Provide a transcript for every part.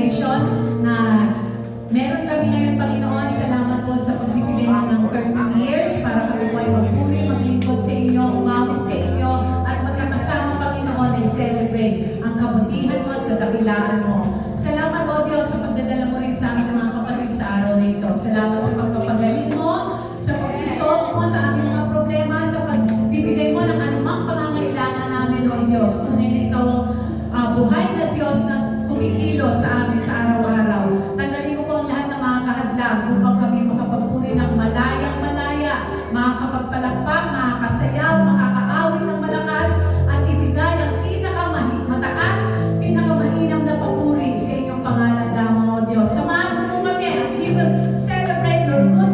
celebration na meron kami ngayon, Panginoon. Salamat po sa pagbibigay mo ng 30 years para kami po ay magpuri, maglingkod sa inyo, umawit sa inyo, at magkakasama, Panginoon, ay celebrate ang kabutihan mo at kadakilaan mo. Salamat, O Diyos, sa pagdadala mo rin sa aming mga kapatid sa araw na ito. Salamat sa pagpapagaling mo, sa pagsusolve mo sa aming mga problema, sa pagbibigay mo ng anumang pangangailangan namin, O Diyos. Tunay na ikaw buhay na Diyos na kumikilo sa amin sa araw-araw. Tanggalin mo po ang lahat ng mga kahadlang upang kami makapagpuri ng malayang-malaya, makakapagpalakpak, makakasayaw, makakaawit ng malakas, at ibigay ang pinakamataas, pinakamainam na papuri sa inyong pangalan lamang, O Diyos. Samahan mo kami as we will celebrate your good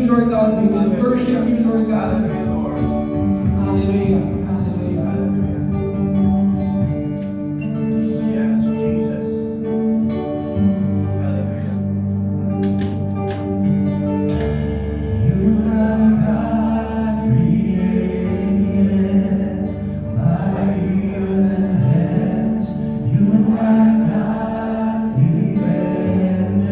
you, Lord God. We will worship you, Lord God. Hallelujah. Hallelujah. Yes, Jesus. Hallelujah. You are God created by human hands. You are God dependent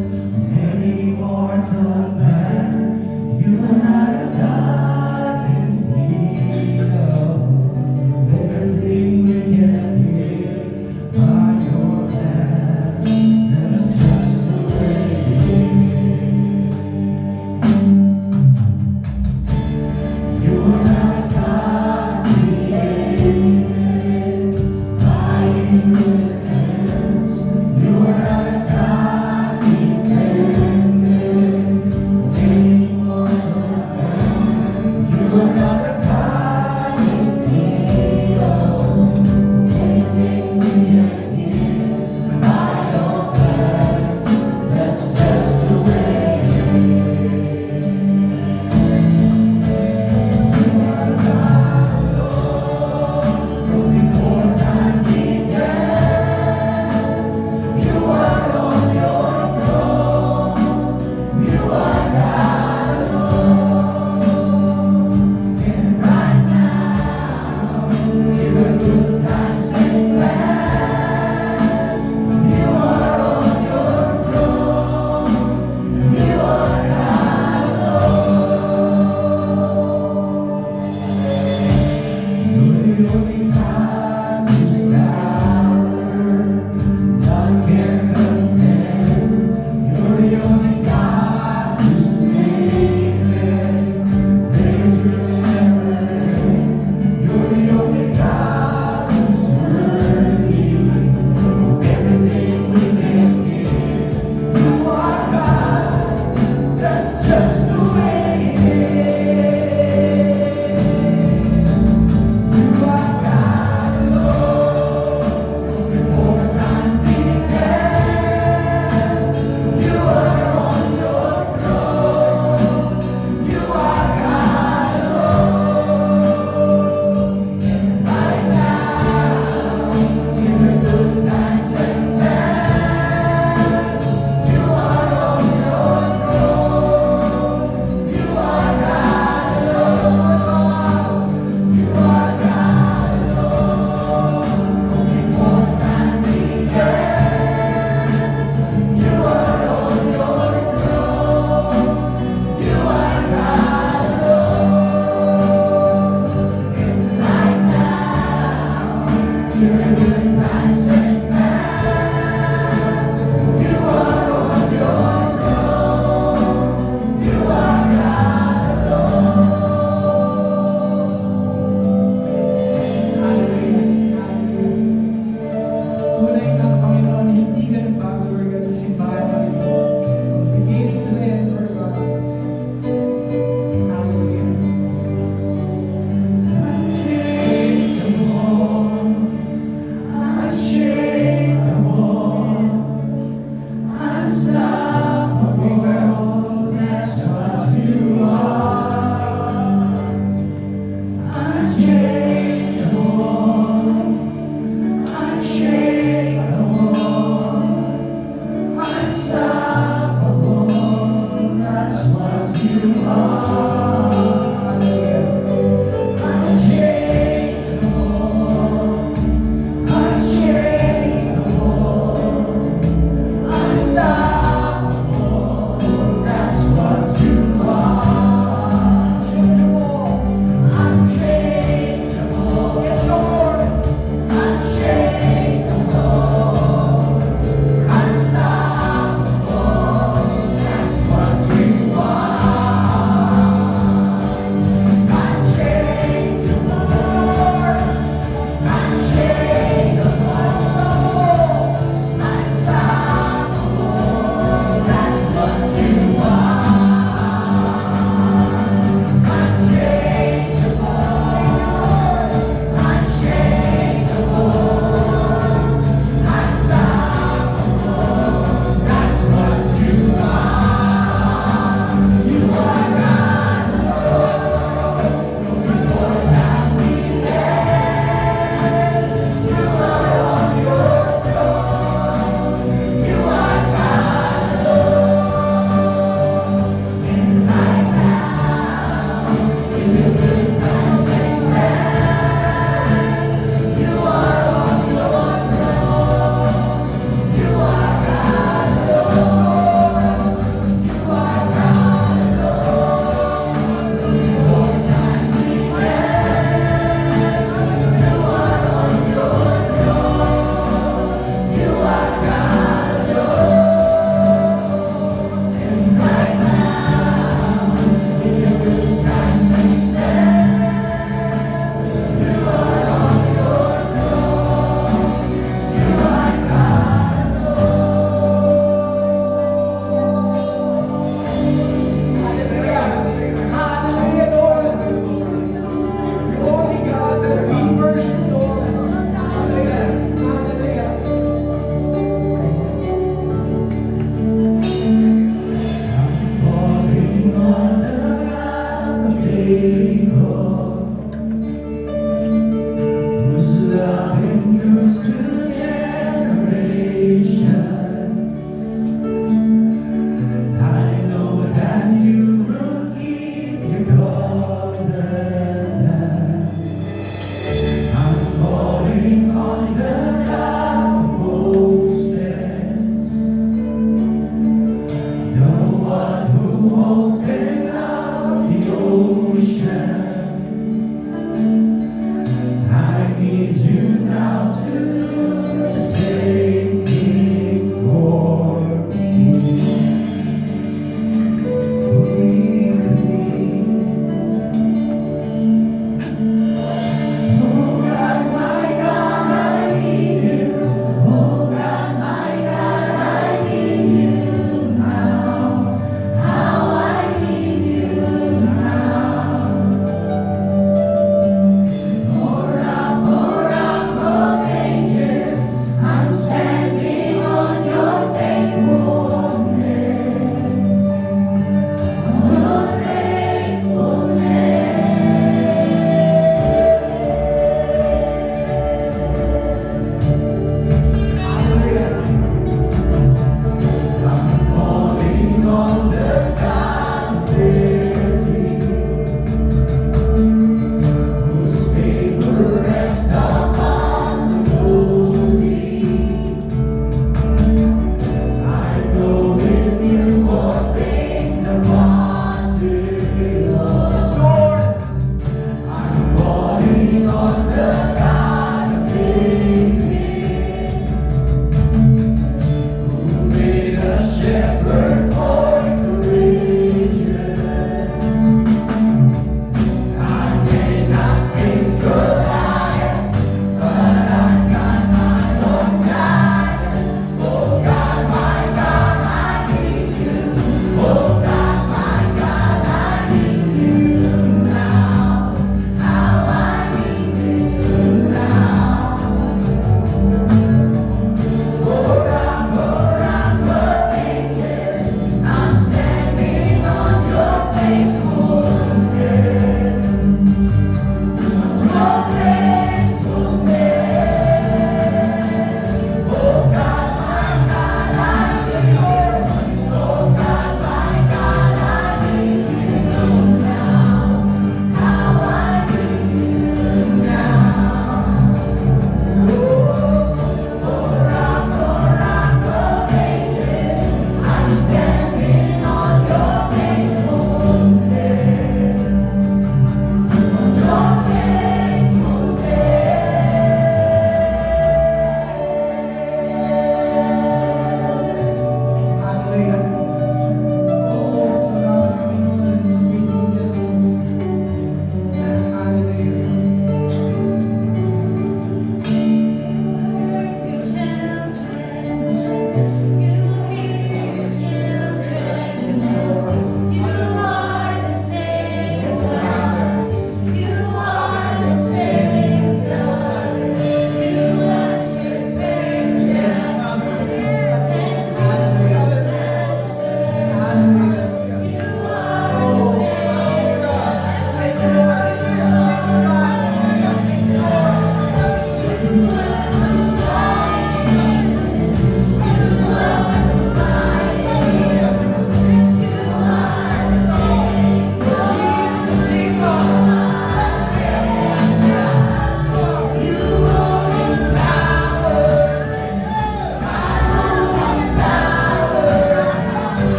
on any mortal man. You are God.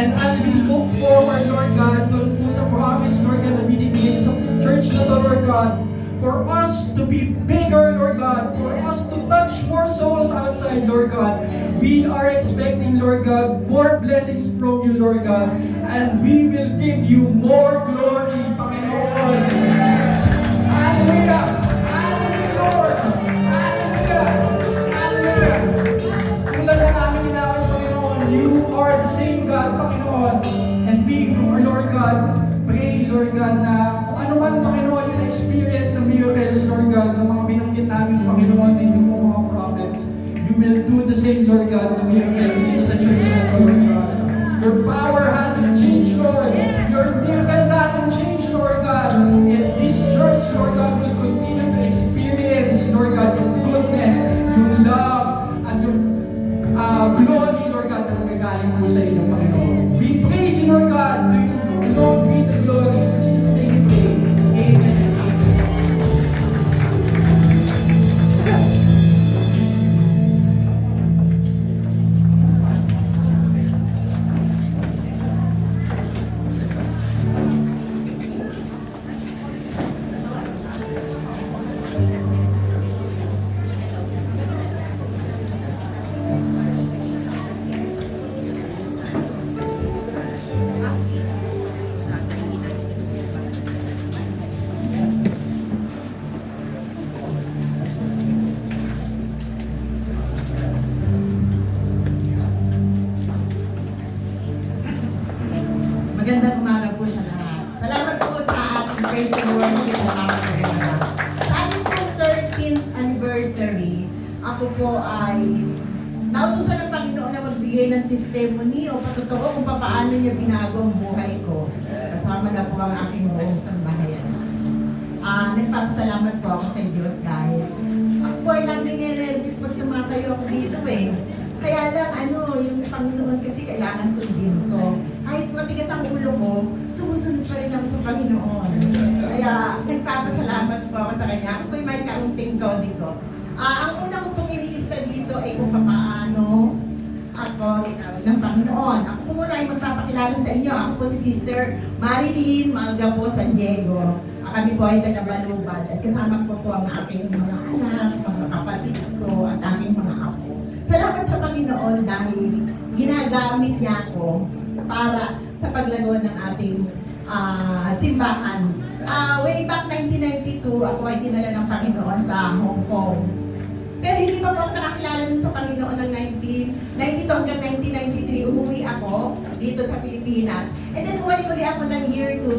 And as we look forward, Lord God, doon po sa promise, Lord God, na binigay sa church na to, Lord God, for us to be bigger, Lord God, for us to touch more souls outside, Lord God. We are expecting, Lord God, more blessings from you, Lord God, and we will give you more glory, Panginoon. Hallelujah! Hallelujah, Lord! Hallelujah! Hallelujah! Tulad na namin inawas, Panginoon, you are the same God, Panginoon. And we, Lord God, pray, Lord God, na kung ano man, Panginoon, yung experience ng miracles, Lord God, ng mga binanggit namin, Panginoon, ng inyong mga prophets, you will do the same, Lord God, ng miracles dito sa church na ito, Lord God. Your power hasn't changed, Lord. Your miracles hasn't changed, Lord God. And this church, Lord God, will continue to experience, Lord God, your goodness, your love, and your glory, Lord God, na nagagaling po sa inyo, Panginoon. We praise you, Lord God, to you alone be the glory. In Jesus' name we pray. Amen and amen. Magandang umaga po sa lahat. Salamat po sa ating praise and worship na makakagawa. Sa ating po 13th anniversary, ako po ay nautusan ng Panginoon na magbigay ng testimony o patotoo kung paano niya binago ang buhay ko. Kasama na po ang aking buong sambahayan. Nagpapasalamat po ako sa Diyos dahil ako po ay lang ninenervous pag tumatayo ako dito eh. Kaya lang yung Panginoon kasi kailangan sundin ko. Kahit matigas ang ulo ko, sumusunod pa rin ako sa Panginoon. Kaya nagpapasalamat po ako sa Kanya. Ako po'y may kaunting kodigo. Ang una ko pong inilista dito ay kung paano ako tinawag ng Panginoon. Ako po muna ay magpapakilala sa inyo. Ako po si Sister Marilyn Malga po San Diego. Kami po ay taga-Balubad at kasama po ang aking mga anak, mga kapatid ko at aking mga apo. Salamat sa Panginoon dahil ginagamit niya ako para sa paglago ng ating simbahan. Way back 1992, ako ay dinala ng Panginoon sa Hong Kong. Pero hindi pa po ako nakakilala nun sa Panginoon ng 1992 hanggang 1993. Umuwi ako dito sa Pilipinas. And then uli ako ng year 2000.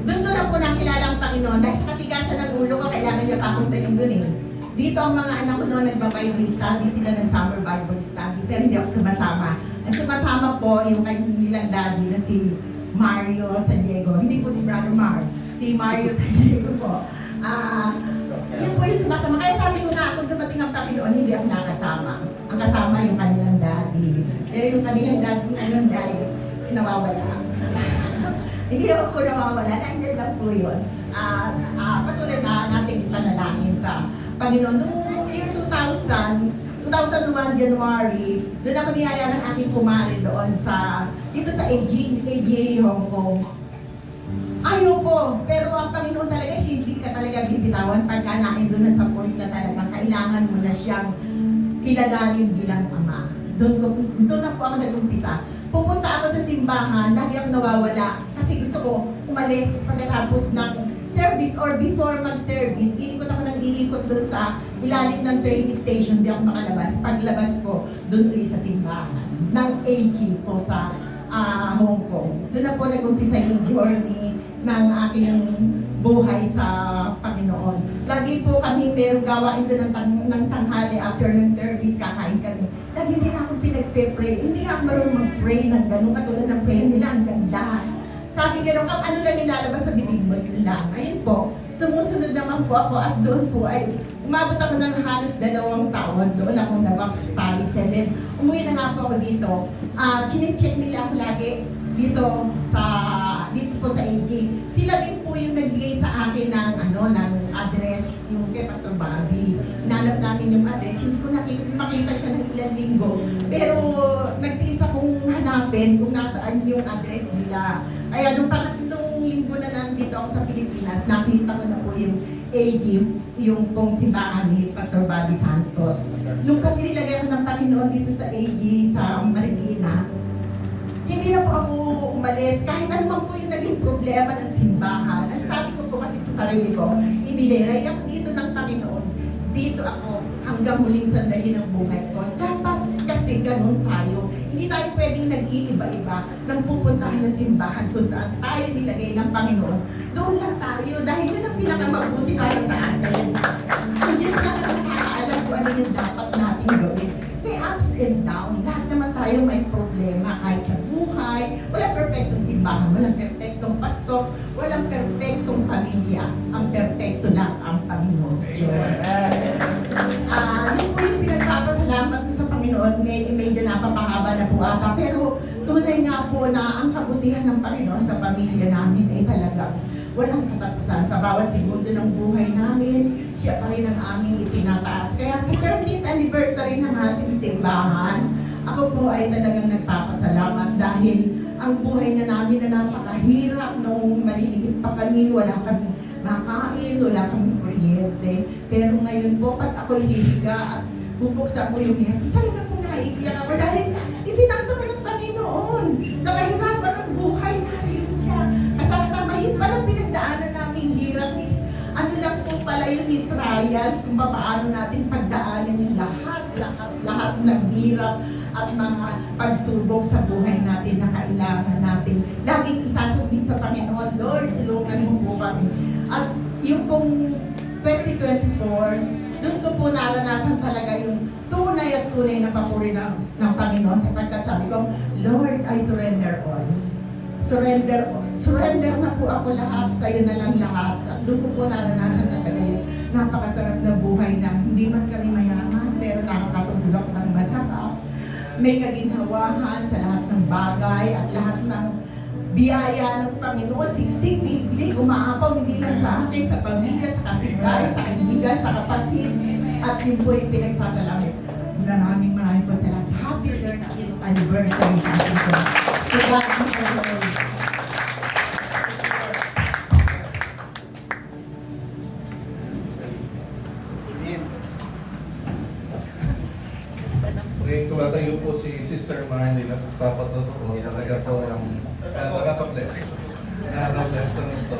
Doon ko na po nakilala ang Panginoon dahil sa katigasan ng ulo ko, kailangan niya papuntahin dun eh. Dito ang mga anak ko noon nagba-Bible study, sila ng summer Bible study, pero hindi ako sumasama. Ang sumasama po yung kanilang daddy na si Mario San Diego. Hindi po si Brother Mar, si Mario San Diego po. Yun po yung sumasama. Kaya sabi ko na, kung dumating ang Panginoon, hindi ako nakasama. Ang kasama yung kanilang daddy. Pero yung kanilang daddy ngayon dahil nawawala. Hindi ako nawawala, nandiyan lang po yun. Patuloy na natin ipanalangin sa Panginoon. Noong year 2001 January, doon ako niyaya ng aking kumari doon dito sa AGA Hong Kong. Ayoko, pero ang Panginoon talaga hindi ka talaga bibitawan pagka doon na sa point na talagang kailangan mo na siyang kilalanin bilang Ama. Doon na po ako nag-umpisa. Pupunta ako sa simbahan, lagi ako nawawala kasi gusto ko umalis pagkatapos ng service or before mag-service. Iikot ako ng iikot doon sa ilalim ng train station, di ako makalabas. Paglabas ko, doon ulit sa simbahan ng AG po sa Hong Kong. Doon na po nag-umpisa yung journey ng aking buhay sa Panginoon. Lagi po kami merong gawain doon ng tanghali after ng service, kakain kami. Lagi nila akong pinagpe-pray. Hindi ako marunong mag-pray ng gano'n, katulad ng prayer nila, ang ganda. Sabi gano'n, ano lang nilalabas sa bibig mo lang. Ayun po, sumusunod naman po ako at doon po ay umabot ako ng halos 2 taon. Doon ako nabaptize and then umuwi na nga po ako dito. Chine-check nila ako lagi dito sa dito po sa AG. Sila din po yung nagbigay sa akin ng ng address, yung kay Pastor Bobby. Nanap namin yung address, hindi ko makita siya ng ilang linggo. Pero nagtiis akong hanapin kung nasaan yung address nila. Kaya nung pangatlong linggo na nandito ako sa Pilipinas, nakita ko na po yung AG, yung pong simbahan ni Pastor Bobby Santos. Nung pong inilagay ko ng Panginoon dito sa AG, sa Marikina, hindi na po ako umalis. Kahit ano man po yung naging problema ng simbahan. Ang sabi ko po kasi sa sarili ko, inilagay ako dito ng Panginoon. Dito ako hanggang huling sandali ng buhay ko. Dapat kasi ganun tayo. Hindi tayo pwedeng nag-iiba-iba ng pupuntahan na simbahan kung saan tayo nilagay ng Panginoon. Doon lang tayo dahil yun ang pinakamabuti para sa atin. Ang Diyos na nakakaalam kung ano yung dapat natin gawin. May ups and down. Lahat naman tayo may problema kahit sa buhay. Walang perfectong simbahan, walang perfectong pastor, walang perfectong pamilya. Ang perfecto lang ang Panginoon Diyos. Yun po yung pinagpapasalamat ko sa Panginoon. Medyo napapahaba na po ata. Pero tunay nga po na ang kabutihan ng Panginoon sa pamilya namin ay talagang walang katapusan. Sa bawat segundo ng buhay namin, siya pa rin ang aming itinataas. Kaya sa 30th anniversary ng ating simbahan, ako po ay talagang nagpapasalamat dahil ang buhay na namin na napakahirap noong maliliit pa kami, wala kami makain, wala kami kuryente. Pero ngayon po, pag ako'y hihiga at bubuksan ko yung hihiga, talaga po naiiyak ako dahil itinasa ko ng Panginoon. Sa kahirapan ng buhay, nariyan siya. Kasama yun parang pinagdaanan naming hirap is ano lang po pala yun yung trials kung paano natin pagdaanan yung lahat ng hirap at mga pagsubok sa buhay natin na kailangan natin. Laging isasubmit sa Panginoon, Lord, tulungan mo po kami. At yung pong 2024, doon ko po naranasan talaga yung tunay at tunay na papuri ng Panginoon sapagkat sabi ko, Lord, I surrender all. Surrender na po ako lahat, sa'yo na lang lahat. At doon ko po naranasan talaga yung napakasarap na buhay na hindi man kami mayaman, pero nakakatulog ako ng masarap. May kaginhawahan sa lahat ng bagay at lahat ng biyaya ng Panginoon, siksik, liglig, umaapaw, hindi lang sa akin, sa pamilya, sa kapitbahay, sa kaibigan, sa kapatid. At yun po yung pinagsasalamit. Maraming po sa lahat. Happy 30th anniversary sa ating po. So, God be the glory. Ngayon tumatayo po si Sister Marley na papatotoo talaga po nakaka-bless. Nakaka-bless na gusto.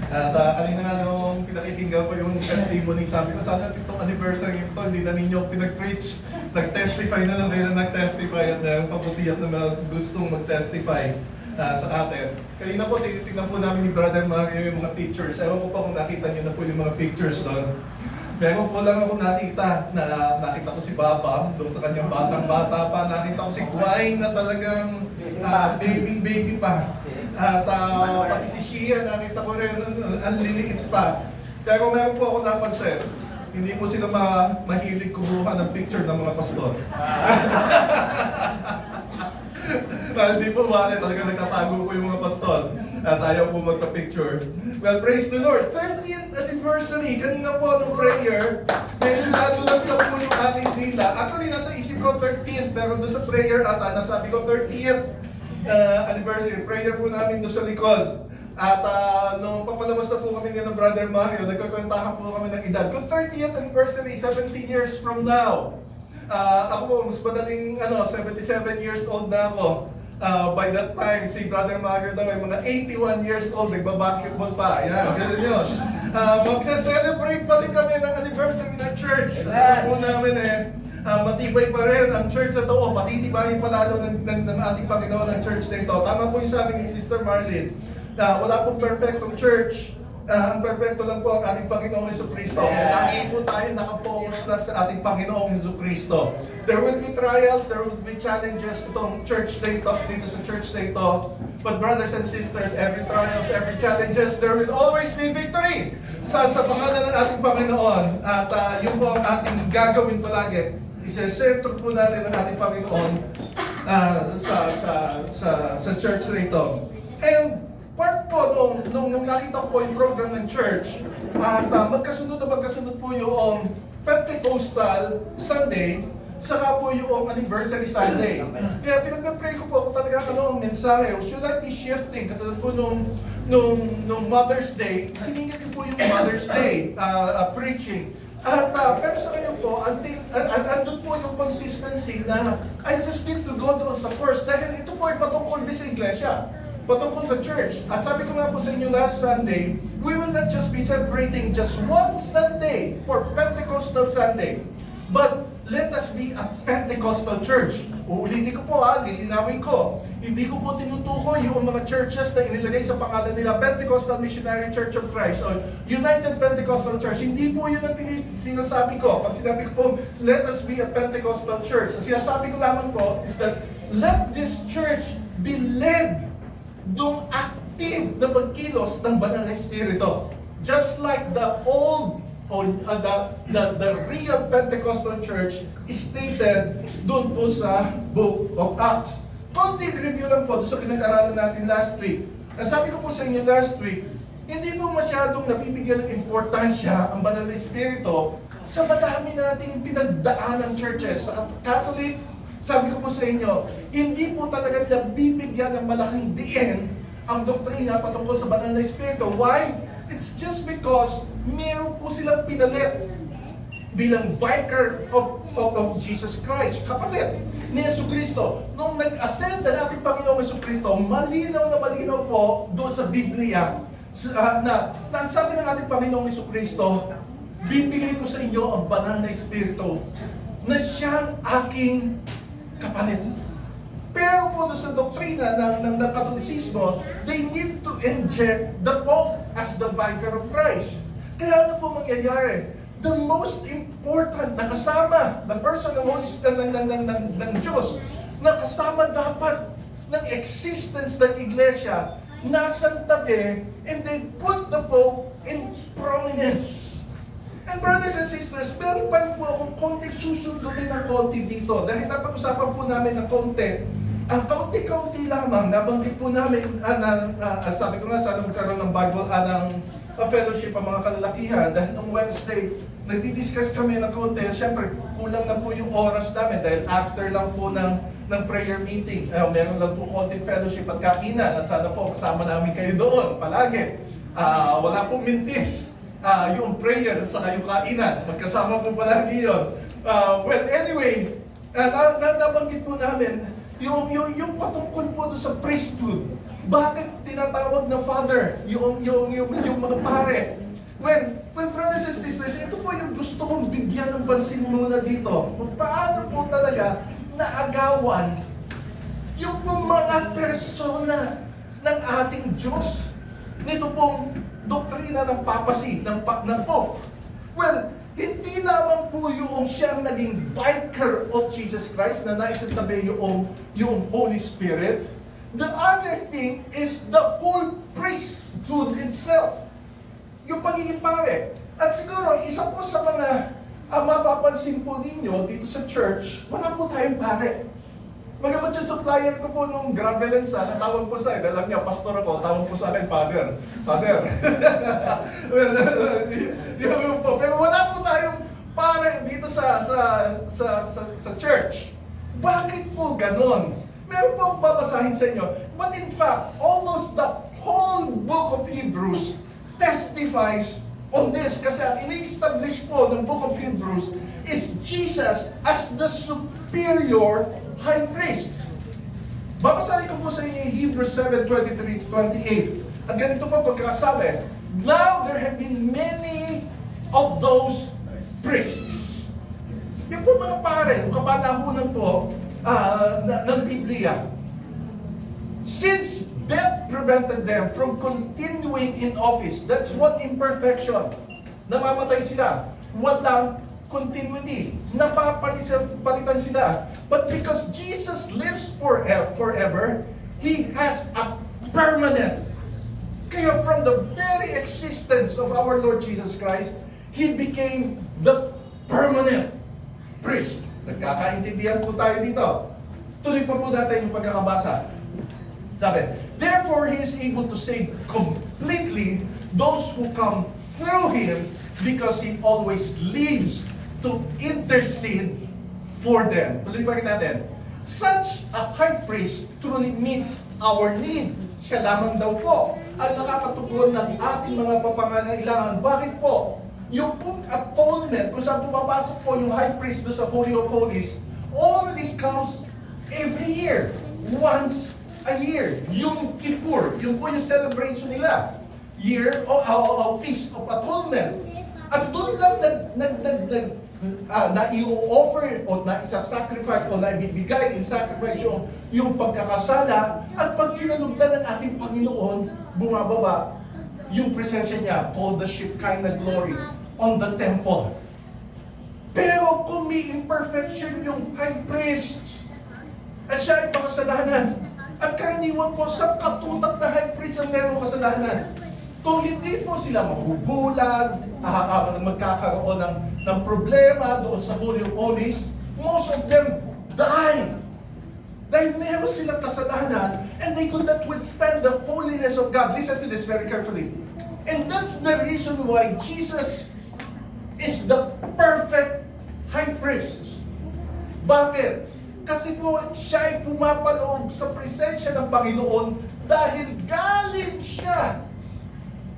At kanina nga nung pinakikinggan ko yung testimony, sabi ko sana itong anniversary ito, hindi na ninyo pinag-preach. Nag-testify na lang kayo na nag-testify at mayroong kabutihan na mga gustong mag-testify sa atin. Kanina po, tinitignan po namin ni Brother Mario yung mga pictures. Ewan ko pa kung nakita niyo na po yung mga pictures doon. Meron po lang ako nakita ko si Baba doon sa kanyang batang-bata pa. Nakita ko si Gwine na talagang baby pa. At pati si Shia, nakita ko rin ang liliit pa. Pero meron po ako napansin, hindi po sila mahilig kumuha ng picture ng mga pastor. Hindi po wala, talaga nagtatago po yung mga pastor. At ayaw po magpa-picture. Well, praise the Lord. 30th anniversary. Kanina po nung prayer, medyo nadulas na po yung ating dila. Actually, nasa isip ko 13th, pero doon sa prayer ata, nasabi ko 30th anniversary. Prayer po namin doon sa likod. At nung papalabas na po kami ng Brother Mario, nagkakwentahan po kami ng edad. Kung 30th anniversary, 17 years from now. Ako po, mas madaling 77 years old na ako. By that time, si Brother Mario daw ay mga 81 years old, nagbabasketball pa. Yan, ganun yun. Magsa-celebrate pa rin kami ng anniversary ng church. At alam po namin matibay pa rin ang church na ito. Patitibayin pa lalo ng ating Panginoon ang church na ito. Tama po yung sabi ni Sister Marlene. Wala pong perfectong church. Ang perfecto lang po ang ating Panginoong Jesucristo. Kaya lagi po tayo nakafocus lang sa ating Panginoong Jesucristo. There will be trials, there will be challenges itong church na ito, dito sa church na ito. But brothers and sisters, every trials, every challenges, there will always be victory sa pangalan ng ating Panginoon. At yun po ang ating gagawin palagi. Isesentro po natin ang ating Panginoon sa church na ito. And nung nakita ko po yung program ng church, at magkasunod po yung Pentecostal Sunday, saka po yung anniversary Sunday. Kaya pinag-pray ko po kung talaga ang mensahe, should I be shifting, katulad po nung Mother's Day, siningit ko po yung Mother's Day preaching. At pero sa ngayon po, andun po yung consistency na I just need to go doon sa first. Dahil ito po ay patungkol din sa iglesia, patungkol sa church. At sabi ko nga po sa inyo last Sunday, we will not just be celebrating just one Sunday for Pentecostal Sunday, but let us be a Pentecostal church. Uulitin ko po lilinawin ko. Hindi ko po tinutukoy yung mga churches na inilagay sa pangalan nila Pentecostal Missionary Church of Christ o United Pentecostal Church. Hindi po yun ang sinasabi ko. Pag sinabi ko po, let us be a Pentecostal church. Ang sinasabi ko lamang po is that let this church be led dong active na pagkilos ng banal na Espiritu. Just like the old the real Pentecostal church is stated doon po sa Book of Acts. Konting review lang po doon sa pinag-aralan natin last week. Sabi ko po sa inyo last week, hindi po masyadong nabibigyan ng importansya ang banal na Espiritu sa madami nating pinagdaan ng churches. Sa Catholic, sabi ko po sa inyo, hindi po talaga nabibigyan ng malaking diin ang doktrina patungkol sa banal na Espiritu. Why? It's just because meron po silang pinalit bilang vicar of Jesus Christ, kapalit ni Jesucristo. Nung nag-ascend na ating Panginoong Jesucristo, malinaw na malinaw po doon sa Biblia na ang sabi ng ating Panginoong Jesucristo, bibigay ko sa inyo ang banal na Espiritu na siyang aking kapalit. Pero po doon sa doktrina ng Katolisismo, they need to inject the Pope as the vicar of Christ. Kaya ano po mangyayari? The most important na kasama, the person ng Holy Spirit ng Diyos, na kasama dapat ng existence ng Iglesia, nasa tabi, and they put the Pope in prominence. And brothers and sisters, meron pa po akong konting susundutin ng konti dito. Dahil napag-usapan po namin ng konti, ang kaunti-kaunti lamang, nabanggit po namin, sabi ko nga, sana magkaroon ng Bible, ng fellowship ang mga kalalakihan. Dahil nung Wednesday, nagdi-discuss kami ng konti. Siyempre, kulang na po yung oras namin dahil after lang po ng prayer meeting. Meron lang po konting fellowship at kakinan. At sana po kasama namin kayo doon palagi. Wala pong mintis. Yung prayer at saka yung kainan. Magkasama po palagi yun. Well, anyway, nabanggit po namin, yung patungkol po doon sa priesthood. Bakit tinatawag na father yung mga pare? Well, brothers and sisters, ito po yung gusto kong bigyan ng pansin muna dito. Kung paano po talaga naagawan yung mga persona ng ating Diyos. Nito pong doktrina ng papacy, ng Pope. Well, hindi lamang po yung siyang naging vicar of Jesus Christ na naisasabi yung Holy Spirit. The other thing is the whole priesthood itself. Yung pagiging pare. At siguro, isa po sa mga mapapansin po ninyo dito sa church, wala po tayong pare. Magamat yung supplier ko po nung Gravelensa, natawag po sa akin, alam niya, pastor ako, tawag po sa akin, Father. Well, yun po. Pero wala po tayong pare dito sa church. Bakit po ganon? Meron po akong babasahin sa inyo. But in fact, almost the whole book of Hebrews testifies on this. Kasi ang ini-establish po ng book of Hebrews is Jesus as the superior high priest. Babasahin ko po sa inyo yung Hebrews 7:23-28. At ganito po pagkakasabi, now there have been many of those priests. Yung po mga pare, yung kapanahunan po ng Biblia. Since death prevented them from continuing in office, that's one imperfection. Namamatay sila. Walang continuity. Napapalitan sila. But because Jesus lives forever, He has a permanent. Kaya from the very existence of our Lord Jesus Christ, He became the permanent priest. Nagkakaintindihan po tayo dito. Tuloy pa po natin yung pagkakabasa. Sabi, therefore He is able to save completely those who come through Him because He always lives to intercede for them. Tuloy pa rin natin. Such a high priest truly meets our need. Siya lamang daw po ang nakakatugon ng ating mga pangangailangan. Bakit po? Yung atonement, kung saan pumapasok po yung high priest doon sa Holy of Holies, only comes every year. Once a year. Yung Kippur, yun po yung celebration nila. Year of Feast of Atonement. At doon lang na-i-offer o na-isa-sacrifice o na-ibibigay in sacrifice yung pagkakasala at pag kinalugdan ng ating Panginoon, bumababa yung presensya niya called the Shekinah glory on the temple. Pero kung may imperfection yung high priest at siya ay makasalanan at karaniwan po sa katutak na high priest ang merong kasalanan, kung hindi po sila mabubulag, magkakaroon ng problema doon sa Holy of Holies, most of them die. Dahil meron silang kasalanan and they could not withstand the holiness of God. Listen to this very carefully. And that's the reason why Jesus is the perfect high priest. Bakit? Kasi po siya ay pumapaloob sa presensya ng Panginoon dahil galing siya.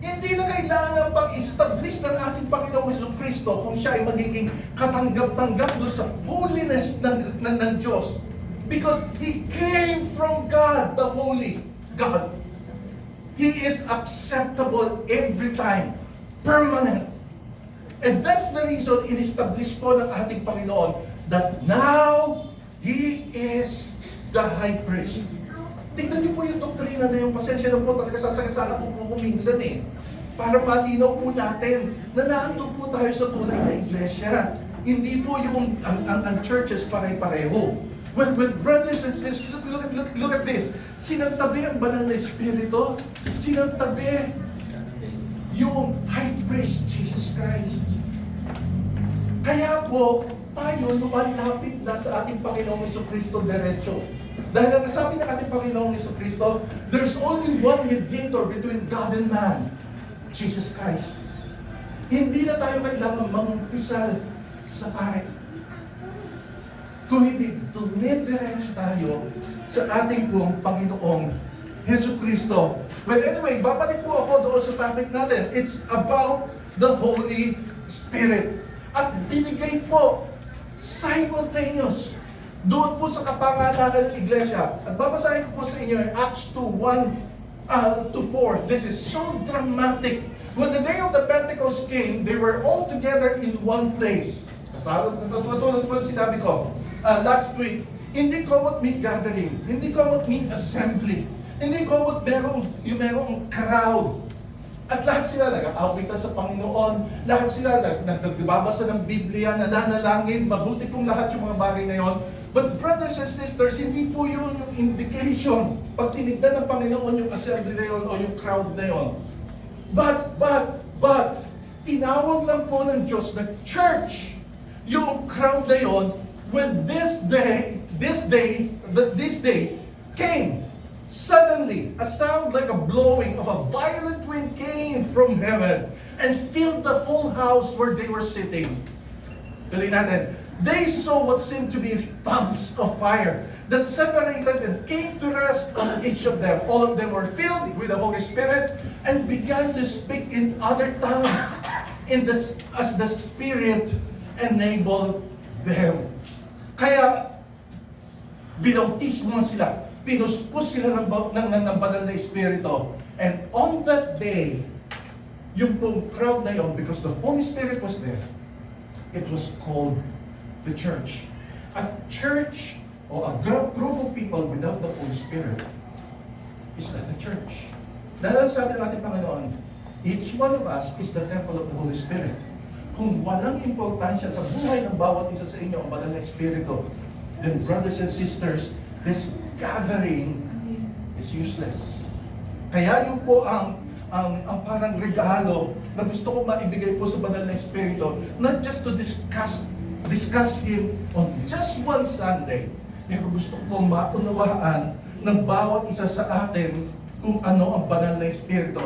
Hindi na kailangan pag-establish ng ating Panginoong Jesucristo kung siya ay magiging katanggap-tanggap doon sa holiness ng Diyos. Because He came from God, the Holy God. He is acceptable every time, permanent. And that's the reason in-establish po ng ating Panginoon that now He is the high priest. Tignan niyo po yung doktrina na yung pasensya na po talaga sasagasaan po minsan eh. Para malinaw po natin na naandun po tayo sa tunay na iglesia. Hindi po yung ang churches pare-pareho. When brothers and sisters, look at this. Sinantabi ang banal na Espiritu. Sinantabi yung high priest, Jesus Christ. Kaya po, tayo lumalapit na sa ating Panginoong Jesucristo diretso. Dahil ang sabi ng ating Panginoong Jesucristo, there's only one mediator between God and man, Jesus Christ. Hindi na tayo kailangan mangumpisal sa pare. Kung hindi, dumidiretso tayo sa ating pong Panginoong Jesucristo. Well, anyway, babalik po ako doon sa topic natin. It's about the Holy Spirit. At binigay po simultaneous doon po sa kapanganakan ng iglesia. At babasahin ko po sa inyo Acts 2:1 to 4. This is so dramatic. When the day of the Pentecost came, they were all together in one place. Katulad po sinabi ko last week, hindi common meet gathering, hindi common meet assembly, hindi common merong crowd. At lahat sila nag-aawit sa Panginoon, lahat sila nagbabasa ng Biblia, nananalangin, mabuti pong lahat yung mga bagay na yon. But brothers and sisters, hindi po yun yung indication. Pag tinignan ng Panginoon yung assembly na yun o yung crowd na yun. But, tinawag lang po ng Diyos na church yung crowd na yun when this day came. Suddenly, a sound like a blowing of a violent wind came from heaven and filled the whole house where they were sitting. Tuloy natin. They saw what seemed to be tongues of fire that separated and came to rest on each of them. All of them were filled with the Holy Spirit and began to speak in other tongues as the Spirit enabled them. Kaya, binautismo sila. Pinuspos sila ng banal na Espiritu. And on that day, yung pong crowd na yun, because the Holy Spirit was there, it was called the church. A church or a group of people without the Holy Spirit is not a church. Dahil sabi ng ating Panginoon, each one of us is the temple of the Holy Spirit. Kung walang importansya sa buhay ng bawat isa sa inyo ang banal na Espiritu, then brothers and sisters, this gathering is useless. Kaya yun po ang parang regalo na gusto ko maibigay po sa banal na Espiritu, not just to discuss Him on just one Sunday, pero gusto ko maunawaan ng bawat isa sa atin kung ano ang banal na Espiritu.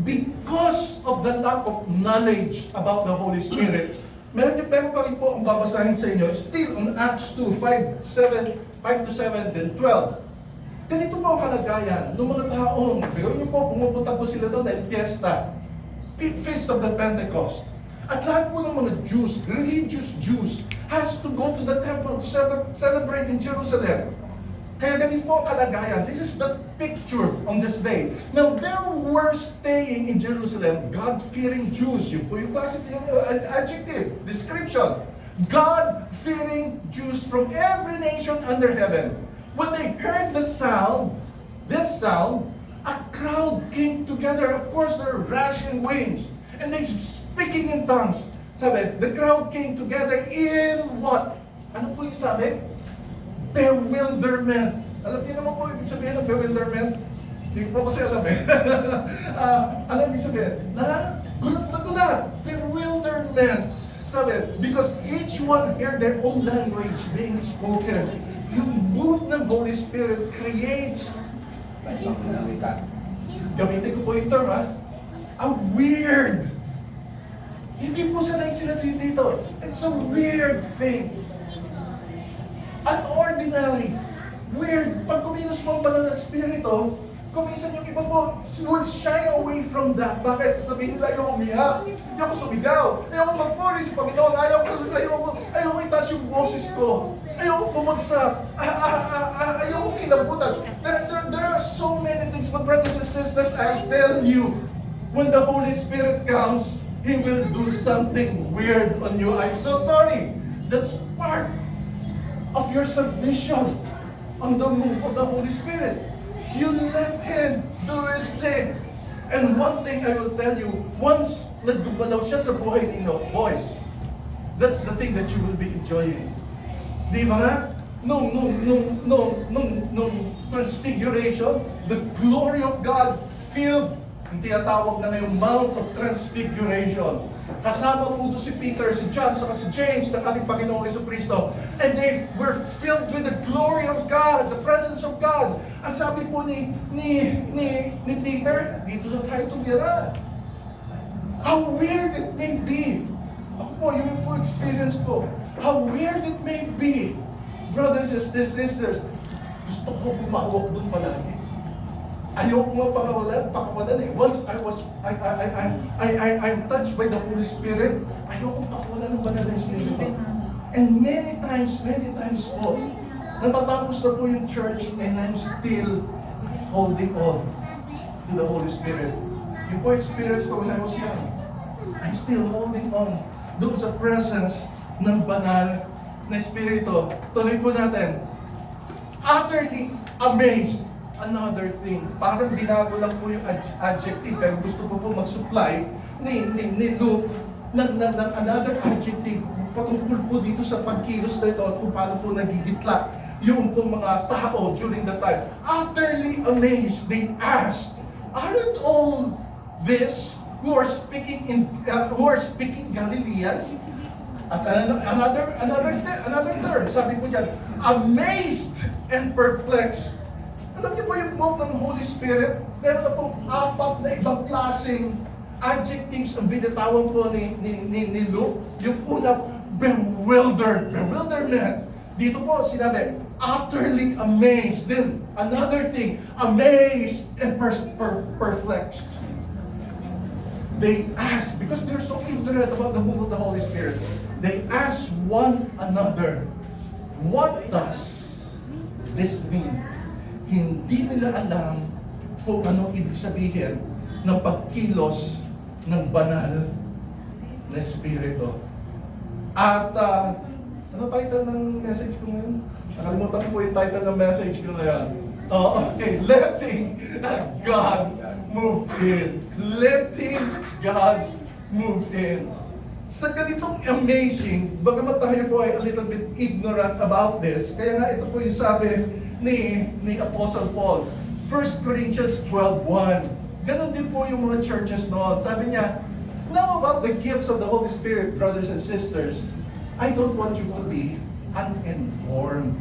Because of the lack of knowledge about the Holy Spirit, meron pa rin po ang babasahin sa inyo, still on Acts 2, 5 to 7, then 12. Ganito po ang kalagayan ng mga taong, pero nyo po, pumupunta po sila doon dahil fiesta, Feast of the Pentecost. At lahat po ng mga Jews, religious Jews, has to go to the temple to celebrate in Jerusalem. Kaya ganito po ang kalagayan. This is the picture on this day. Now, there were staying in Jerusalem God-fearing Jews. Yun po yung classic adjective, description. God-fearing Jews from every nation under heaven. When they heard this sound, a crowd came together. Of course, they're rushing winds. And they speaking in tongues. Sabi, the crowd came together in what? Ano po yung sabi? Bewilderment. Alam niyo naman po ibig sabihin ng bewilderment? Hindi ko po kasi alam eh. Ano ibig sabihin? Gulat na gulat. Bewilderment. Sabi, because each one heard their own language being spoken. Yung move ng Holy Spirit creates, gamitin ko po yung term a weird. Hindi po sanay sila dito. It's a weird thing. Unordinary. Weird. Pag kumilos mo ang banal na Espiritu, kuminsan yung iba po will shy away from that. Bakit? Sabihin nila, ayaw umiyak, ayaw ko sumigaw, ayaw ko magpuri sa Panginoon, ayaw ko itaas yung boses ko, ayaw ko bumagsak, ayaw ko kinabutan. There are so many things, but brothers and sisters, I tell you, when the Holy Spirit comes, He will do something weird on you. I'm so sorry. That's part of your submission on the move of the Holy Spirit. You let Him do His thing. And one thing I will tell you, once nagdumalaw siya sa buhay ninyo, boy, that's the thing that you will be enjoying. Di ba nga? Nung transfiguration, the glory of God filled, hindi tinatawag na ngayong Mount of Transfiguration. Kasama po doon si Peter, si John, saka si James, ng ating Panginoong Jesucristo. And they were filled with the glory of God, the presence of God. Ang sabi po ni Peter, dito na tayo tumira. How weird it may be. Ako po, yung po experience ko. How weird it may be. Brothers and sisters, gusto ko bumawak doon palagi. Ayoko nga pakawalan eh. Once I'm touched by the Holy Spirit, ayoko pakawalan ng banal na Espiritu. And many times po, natatapos na po yung church and I'm still holding on to the Holy Spirit. Yung po experience ko when I was young. I'm still holding on doon sa presence ng banal na Espiritu. Tuloy po natin. Utterly amazed. Another thing, parang binago lang po yung adjective, pero gusto po mag-supply ni Luke ng another adjective patungkol po dito sa pagkilos na ito at kung paano po nagigitla yung po mga tao during the time. Utterly amazed, they asked, aren't all this who are speaking Galileans? At another term, sabi po dyan, amazed and perplexed. Alam niyo po yung move ng Holy Spirit, meron na pong 4 na ibang klaseng adjectives ang binitawan po ni Luke. Yung una, bewilderment. Dito po sinabi, utterly amazed. Then, another thing, amazed and perplexed. They ask, because they're so ignorant about the move of the Holy Spirit, they ask one another, what does this mean? Hindi nila alam kung anong ibig sabihin ng pagkilos ng banal na Espiritu. At, ano title ng message ko ngayon? Nakalimutan ko yung title ng message ko ngayon. Okay, letting God move in. Letting God move in. Sa ganitong amazing, bagamat tayo po ay a little bit ignorant about this, kaya nga ito po yung sabi ni Apostle Paul. 1 Corinthians 12:1. Ganon din po yung mga churches noon. Sabi niya, now about the gifts of the Holy Spirit, brothers and sisters, I don't want you to be uninformed.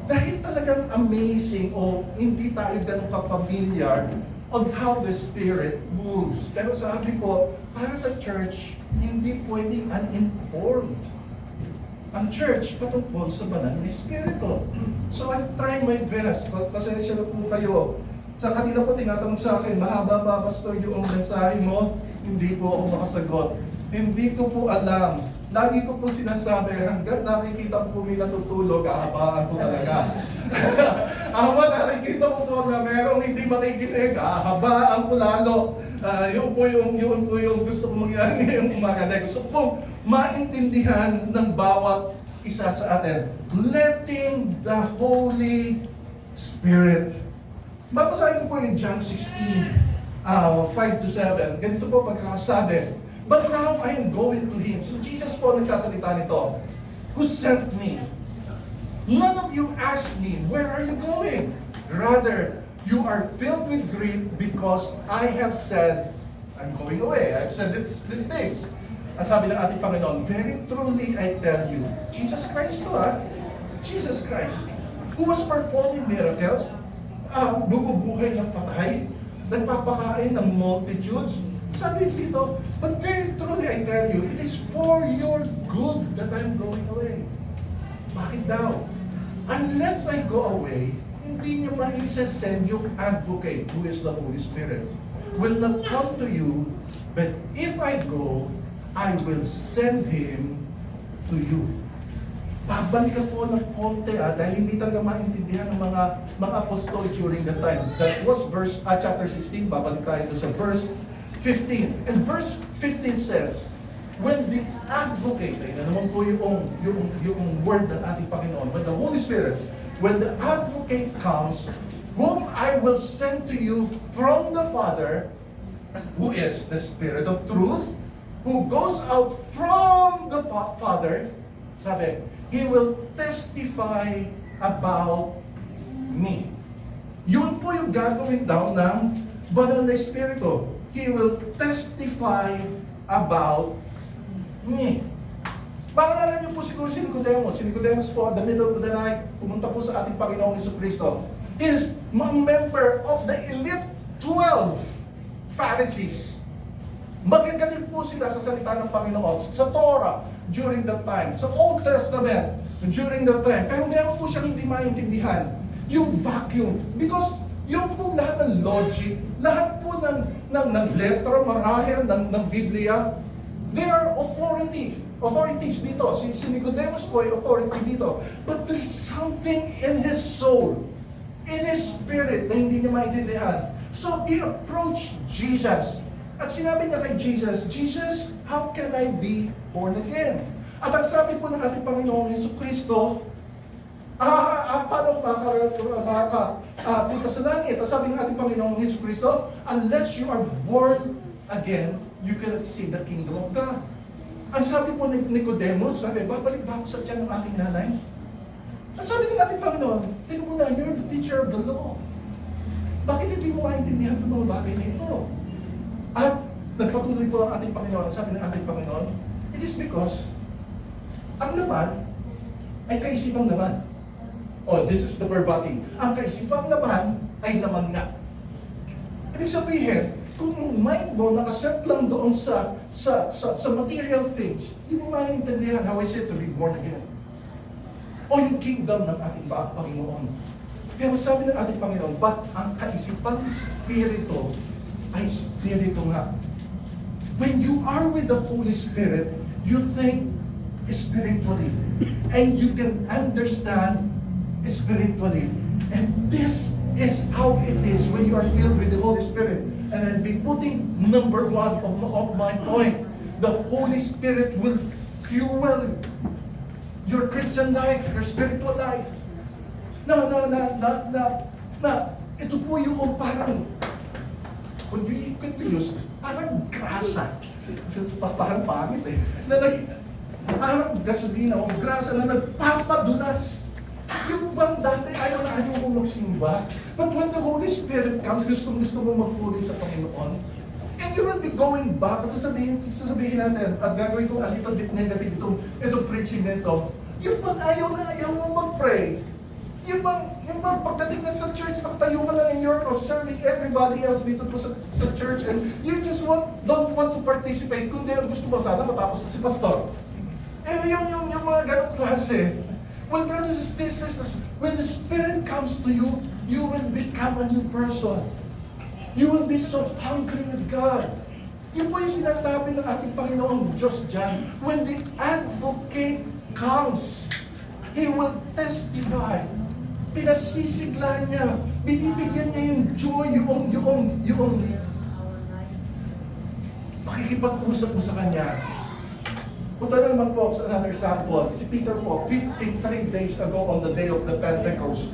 dahil talagang amazing o hindi tayo ganun ka-familiar on how the Spirit moves. Pero sabi ko, para sa church, hindi pwedeng uninformed ang church patungkol sa banal na Espiritu. So I try my best. Pasensya na po kayo. Sa kanina po tinatanong sa akin, mahaba ba, Pastor, yung mensahe mo? Hindi po ako makasagot. Hindi ko po alam. Lagi ko po sinasabi, hanggat nakikita ko po may natutulog, ahabaan ko talaga. Hanggat nakikita ko po na merong hindi makikinig, ahabaan ko lalo. Yun po yung gusto ko mangyari ngayong umaga. Dahil gusto ko pong maintindihan ng bawat isa sa atin. Letting the Holy Spirit. Babasahin ko po yung John 16, 5-7. Ganito po pagkakasabi. But now I am going to Him. So Jesus po nagsasalita nito. Who sent me? None of you asked me, where are you going? Rather, you are filled with grief because I have said, I'm going away. I've said these things. Ang sabi ng ating Panginoon, very truly I tell you, Jesus Christ to Jesus Christ, who was performing miracles, bumubuhay ng patay, nagpapakain ng multitudes. Sabi dito, but very truly I tell you, it is for your good that I'm going away. Bakit daw? Unless I go away, hindi niya maisasend yung advocate, who is the Holy Spirit, will not come to you, but if I go, I will send Him to you. Babalikan po ng konti dahil hindi talaga maintindihan ng mga apostol during that time. That was chapter 16, babalik tayo sa verse 15. And verse 15 says, when the advocate, na naman po yung word ng ating Panginoon, when the Holy Spirit, when the advocate comes, whom I will send to you from the Father, who is the Spirit of truth, who goes out from the Father, sabi, He will testify about me. Yun po yung gagawin daw ng banal na Espiritu. He will testify about me. Maalala niyo po siguro si Nicodemus. Si Nicodemus po, at the middle of the night, pumunta po sa ating Panginoong Jesucristo. He is a member of the elite 12 Pharisees. Magagaling po sila sa salita ng Panginoon, sa Torah, during that time, sa Old Testament, during that time. Pero meron po siyang hindi maintindihan. Yung vacuum. Because yung po lahat ng logic, lahat po ng letra, marahil, ng Biblia, they are authorities dito. Si Nicodemus po ay authority dito. But there's something in his soul, in his spirit, na hindi niya maintindihan. So he approached Jesus. At sinabi niya kay Jesus, Jesus, how can I be born again? At ang sabi po ng ating Panginoong Jesucristo, paano punta sa langit? At sabi ng ating Panginoong Jesucristo, unless you are born again, you cannot see the kingdom of God. Ang sabi po ni Nicodemus, sabi, babalik ba ako sa tiyan ng ating nanay? Ang sabi ng ating Panginoon, tingnan mo na, you're the teacher of the law. Bakit hindi mo maintindihan itong mga bagay na ito? At nagpatuloy po ang ating Panginoon, sabi ng ating Panginoon, it is because ang laman ay kaisipang laman. Oh, this is the verbatim. Ang kaisipang laman ay laman nga. Ibig sabihin, kung mind mo nakaset lang doon sa material things, hindi mo maintindihan how is it to be born again. O yung kingdom ng ating Panginoon. Pero sabi ng ating Panginoon, but ang kaisipang spirito ay spirito nga. When you are with the Holy Spirit, you think spiritually. And you can understand spiritually. And this is how it is when you are filled with the Holy Spirit. And I'll be putting number one of my point. The Holy Spirit will fuel your Christian life, your spiritual life. Ito po yung parang could be used, parang grasa. Parang pangit eh. Parang gasolina o grasa na nagpapadulas. Yung bang dati ayaw mo magsimba. But when the Holy Spirit comes, gusto mo magpuri sa Panginoon. And you will be going back at sasabihin natin, at gagawin ko a little bit negative itong preaching nito. Yung bang ayaw mo mag-pray, yung bang pagdating na sa church, nakatayo ka lang and you're observing everybody else dito po sa church and you just don't want to participate, kundi ang gusto mo sana matapos na si pastor. Yung mga ganong klase. Well, brothers and sisters, when the Spirit comes to you, you will become a new person. You will be so hungry with God. Yun po yung sinasabi ng ating Panginoong Diyos dyan. When the Advocate comes, He will testify. Pinasisigla niya. Binibigyan niya yung joy, yung pakikipag-usap mo sa Kanya. Punta na naman po sa another sample. Si Peter po, 53 days ago on the day of the Pentecost.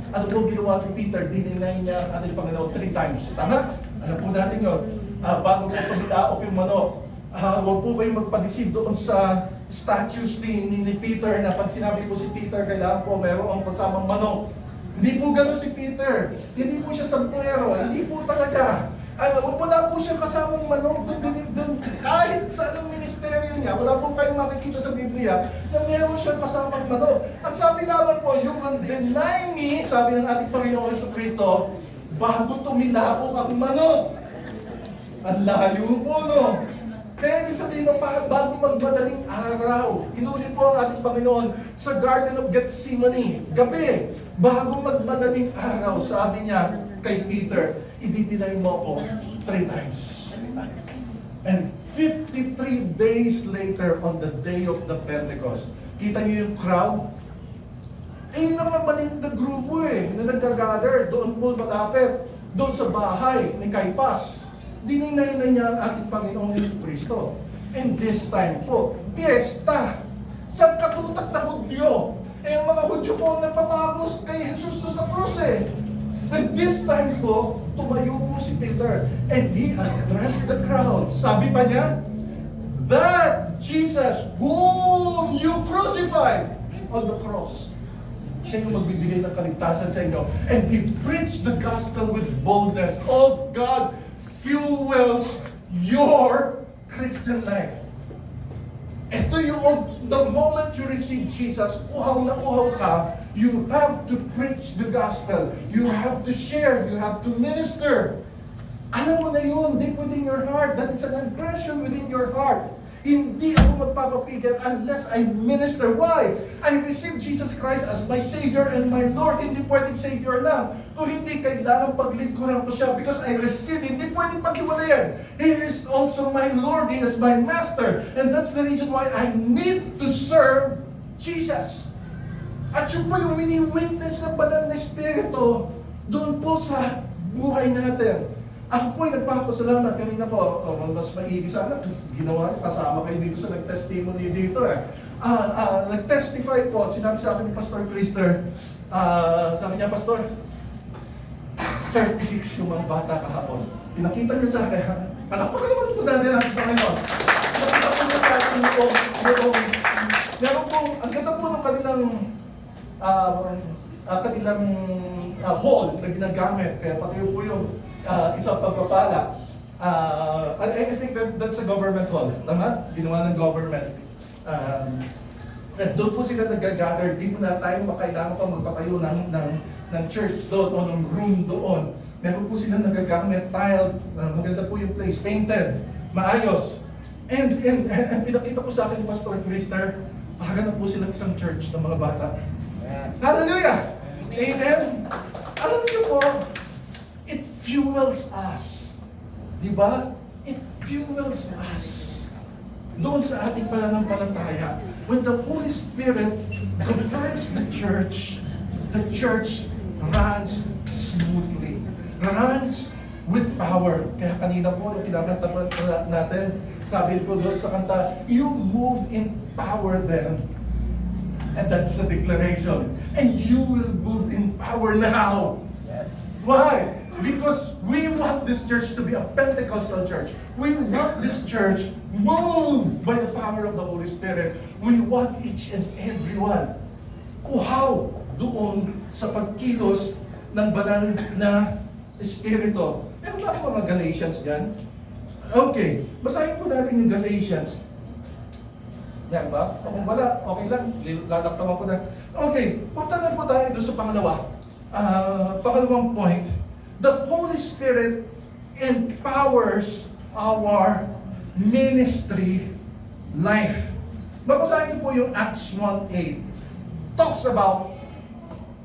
Ano po ginawa ni Peter? Dininay niya ang ating Panginoon 3 times. Tama? Alam po natin yun. Bago po tumilaop yung manok, huwag po kayong magpadisib doon sa statues ni Peter na pag sinabi po si Peter, kailangan po mayroong kasamang manok. Hindi po gano'n si Peter. Hindi po siya sampungero. Hindi po talaga. Wala po siya kasamang manok doon. Kahit sa anong ministeryo niya, wala po kayong makikita sa Biblia na meron siyang kasamang manok. Ang sabi naman po, you will deny me, sabi ng ating Panginoon Jesucristo, bago tumilapok ang manok. Ang layo po, no? Kaya ibig sabihin ng bago magmadaling araw, inulit po ang ating Panginoon sa Garden of Gethsemane, gabi, bago magmadaling araw, sabi niya kay Peter, ididinay mo ako 3 times. And 53 days later, on the day of the Pentecost, kita niyo yung crowd? Yun naman maliit na grupo na nag-gather, doon po malapit, doon sa bahay ni Caiaphas. Dininay na niya ang ating Panginoong Jesucristo. And this time po, piyesta. Sa katutak na Hudyo. Ang mga Hudyo po nagpapagos kay Jesus doon sa krus And this time po, tumayo po si Peter. And he addressed the crowd. Sabi pa niya, that Jesus whom you crucified on the cross. Siya yung magbibigay ng kaligtasan sa inyo. And he preached the gospel with boldness of God fuels your Christian life. Ito yung, the moment you receive Jesus, uhaw na uhaw ka, you have to preach the gospel. You have to share. You have to minister. Alam mo na yun, deep within your heart. That is an impression within your heart. Hindi ako magpapapigil unless I minister. Why? I received Jesus Christ as my Savior and my Lord. Hindi pwedeng Savior lang. Kung hindi, kailangan paglingkuran ko siya because I received. Hindi pwedeng paghiwalayan. He is also my Lord. He is my Master. And that's the reason why I need to serve Jesus. At yun po yung wini-witness ng banal na Espiritu doon po sa buhay natin. Ako po ay nagpapasalamat kanina po, mas maigi sana ginawa niyo, kasama kayo dito sa nag-testimony dito nag-testify po, sinabi sa akin ni Pastor Krister, sabi niya, Pastor, 36 yung mga bata kahapon. Pinakita niya sa akin, palakpakan naman po natin ang Panginoon. Pinakita po niya sa akin meron po, ang ganda po ng kanilang hall na ginagamit, kaya pati po yung isang pagpapala. I think that's a government hall. Tama? Ginawa ng government. At doon po sila nag-gather. Di po na tayo makailangan pa magpatayo ng church doon o ng room doon. Meron po sila nagagamit tile. Maganda po yung place. Painted. Maayos. And pinakita po sa akin ni Pastor Krister, makaganap po sila isang church ng mga bata. Hallelujah! Amen! Alam niyo po, it fuels us. Di ba? It fuels us. Doon sa ating pananampalataya. When the Holy Spirit governs the church runs smoothly. Runs with power. Kaya kanina po, nung kinakanta po natin, sabi po doon sa kanta, you move in power then. And that's a declaration. And you will move in power now. Why? Because we want this church to be a Pentecostal church. We want this church moved by the power of the Holy Spirit. We want each and every one uhaw doon sa pagkilos ng banal na Espiritu. Meron ba mga Galatians dyan? Okay, basahin po natin yung Galatians. Yan ba? Kung wala, okay lang. Lalaktawan ko na. Okay, punta na po tayo doon sa pangalawa. Pangalawang point. The Holy Spirit empowers our ministry life. Babasahin ko po yung Acts 1:8. Talks about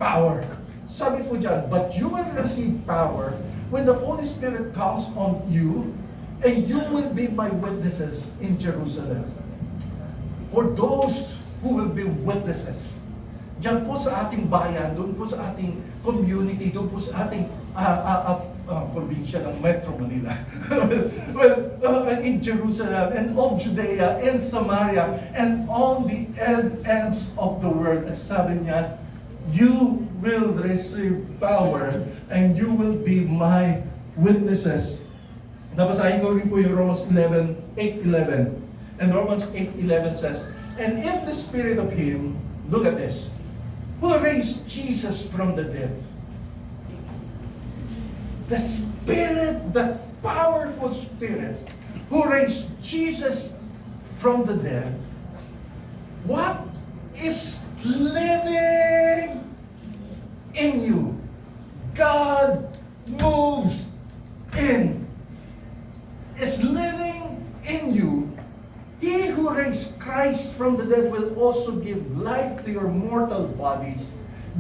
power. Sabi po dyan, but you will receive power when the Holy Spirit comes on you, and you will be my witnesses in Jerusalem. For those who will be witnesses. Diyan po sa ating bayan, doon po sa ating community, doon po sa ating probinsya ng Metro Manila. In Jerusalem and all Judea and Samaria and all the ends of the world. At sabi niya, you will receive power and you will be my witnesses. Nabasahin ko rin po yung Romans 8:11. And Romans 8:11 says, and if the Spirit of Him, look at this, who raised Jesus from the dead, the Spirit, the powerful Spirit, who raised Jesus from the dead, what is living in you? God moves in, is living in you. He who raised Christ from the dead will also give life to your mortal bodies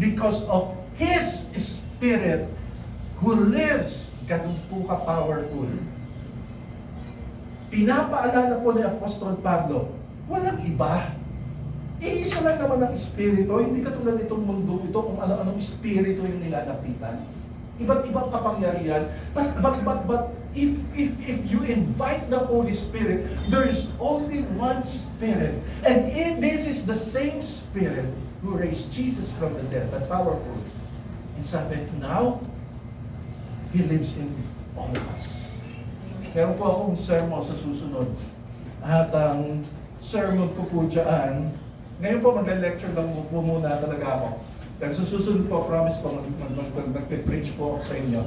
because of His Spirit who lives. Ganun po ka-powerful. Pinapaalala po ni Apostol Pablo, walang iba. Iisa lang naman ang Espiritu, hindi katulad itong mundo ito kung ano-anong Espiritu yung nilalapitan. Iba't ibang kapangyarihan. But if you invite the Holy Spirit, there is only one Spirit. And this is the same Spirit who raised Jesus from the dead, that powerful. And sabi, now, He lives in all of us. Meron po akong sermon sa susunod. At ang sermon ko po dyan, ngayon po mag-lecture lang po muna talaga ako. Dahil sa susunod po, promise po, mag-preach po ako sa inyo.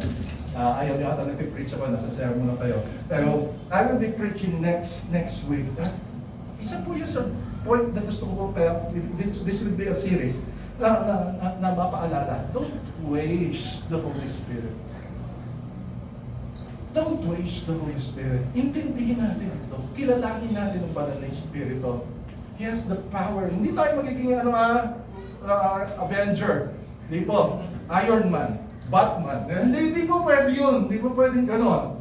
Ayaw nyo ata nag-preach ako, nasa sermon na kayo. Pero I will be preaching next week. Isa po yun sa point na gusto ko po, kaya this will be a series na mapaalala. Don't waste the Holy Spirit. Don't waste the Holy Spirit. Intindihin natin ito. Kilalanin natin ang banal na Espiritu. He has the power. Hindi tayo magiging Avenger. Di po. Iron Man. Batman. Hindi po pwede yun. Hindi po pwedeng ganon.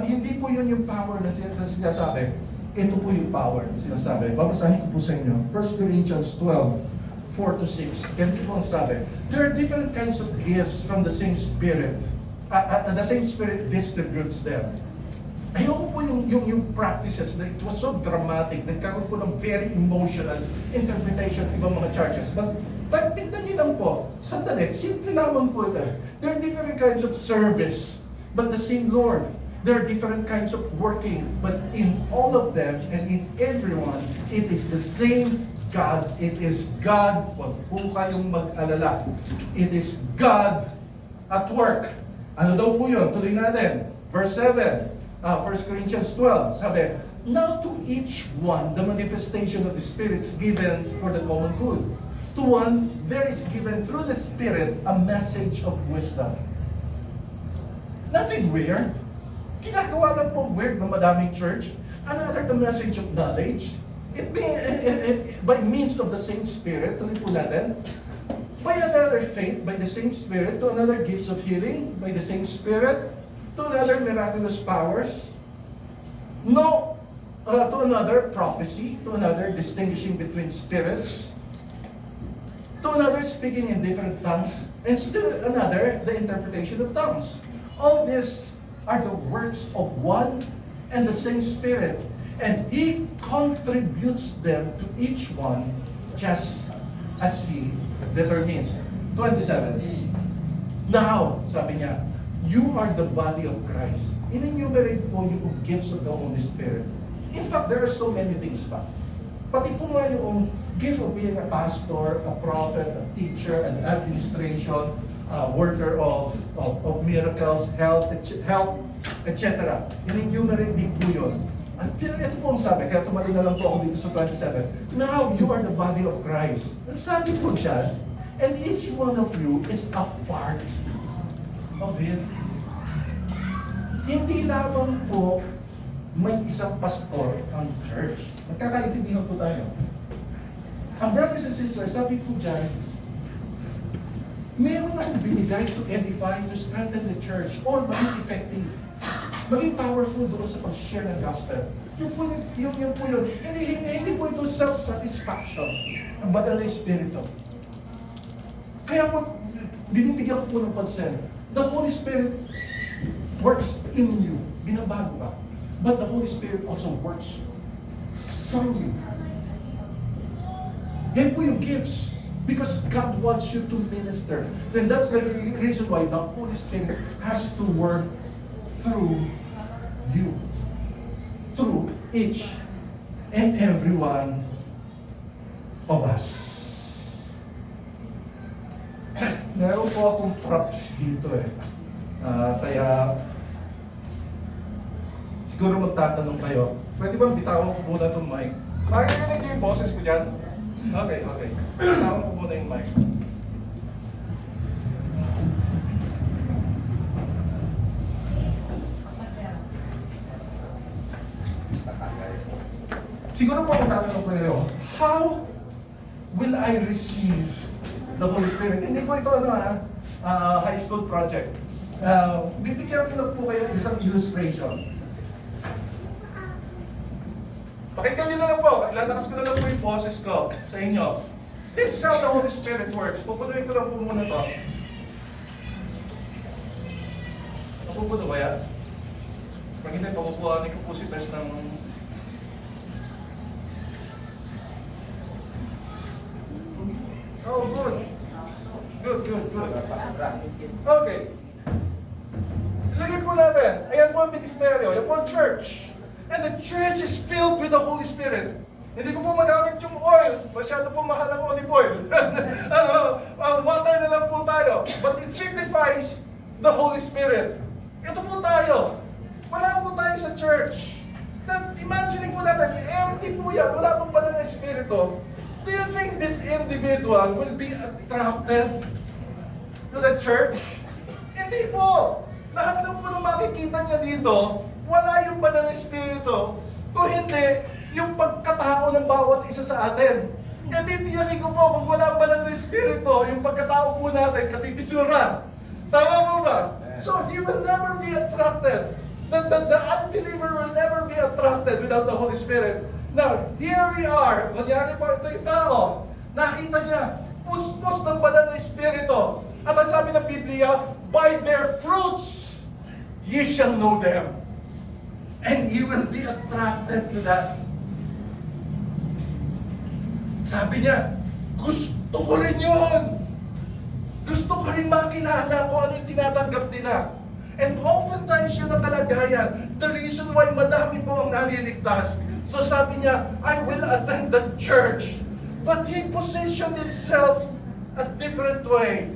Hindi po yun yung power na sinasabi. Ito po yung power na sinasabi. Babasahin ko po sa inyo. 1 Corinthians 12:4-6. Ganito po ang sabi. There are different kinds of gifts from the same Spirit. The same Spirit distributes them. Ayoko po yung practices na it was so dramatic, nagkaroon po ng very emotional interpretation ng ibang mga churches. But tignan niyo lang po, sandali, simple naman po ito. There are different kinds of service, but the same Lord. There are different kinds of working, but in all of them and in everyone, it is the same God. It is God. Huwag po kayong mag-alala. It is God at work. Ano daw po yun? Tuloy natin. Verse 7. 1 Corinthians 12, sabi, now to each one, the manifestation of the Spirit is given for the common good. To one, there is given through the Spirit a message of wisdom. Nothing weird. Ginagawa lang po weird ng madaming church. Another, the message of knowledge. By means of the same Spirit, tuloy po natin. By another faith, by the same Spirit. To another gifts of healing, by the same Spirit. To another miraculous powers, to another prophecy, to another distinguishing between spirits, to another speaking in different tongues, and still another the interpretation of tongues. All these are the works of one and the same Spirit, and He contributes them to each one just as He determines. 27. Now, sabi niya, you are the body of Christ. In-enumerate po yung gifts of the Holy Spirit. In fact, there are so many things pa. Pati po nga yung gift of being a pastor, a prophet, a teacher, an administration, worker of miracles, health, etc. In-enumerate din po yun. At ito po ang sabi, kaya tumaling na lang po ako dito sa 27. Now you are the body of Christ. Ang sabi po dyan, and each one of you is a part of it. Hindi lamang po may isang pastor ang church. Nagkakaintindihan po tayo. Ang brothers and sisters, sabi po dyan, meron akong binigay to edify, to strengthen the church, or maging effective. Maging powerful doon sa pag-share ng gospel. Yun po yun. Hindi po ito self-satisfaction ang banal na Espiritu. Kaya po, binibigyan ko po ng pansin. The Holy Spirit works in you. Binabago ka. But the Holy Spirit also works through you. Yan po yung gifts. Because God wants you to minister. Then that's the reason why the Holy Spirit has to work through you. Through each and every one of us. Meron po akong props dito eh. Kaya siguro magtatanong kayo, pwede bang bitawan ko muna itong mic? Makikita niyo yung boses ko dyan? Okay. Bitawan ko muna yung mic. Siguro po magtatanong ko kayo, how will I receive the Holy Spirit? Hindi po ito high school project. Bibigyan ko lang po kayo ng isang illustration. Pakinggan nyo na lang po. Ilalakas ko na lang po yung boses ko sa inyo. This is how the Holy Spirit works. Pupunuin ko lang po muna to. Napupuno ba yan? Pag hindi, pakukuhanin ko po si Tess ng... Oh, good. Good. Okay. Lagay po natin. Ayan po ang ministeryo. Ayan po ang church. And the church is filled with the Holy Spirit. Hindi ko po magamit yung oil. Masyado po mahal ang olive oil. Water na lang po tayo. But it signifies the Holy Spirit. Ito po tayo. Wala po tayo sa church. Imagine po natin, empty po yan. Wala pong banal na Espiritu. Do you think this individual will be attracted to the church? Hindi po. Lahat lang po nang makikita niya dito, wala yung banal na Espiritu. Kung hindi, yung pagkatao ng bawat isa sa atin. Hindi tiyakin ko po, kung wala ang banal na Espiritu, yung pagkatao po natin, katitisura. Tama po ba? So, he will never be attracted. The unbeliever will never be attracted without the Holy Spirit. Now, here we are. Kunyari po, ito yung tao. Nakita niya, puspos ng banal na Espiritu. At ang sabi ng Biblia, by their fruits, ye shall know them. And you will be attracted to that. Sabi niya, gusto ko rin yun. Gusto ko rin makilala kung ano yung tinatanggap nila. And oftentimes yun ang kalagayan. The reason why madami po ang naliligtas. So sabi niya, I will attend the church. But he positioned himself a different way.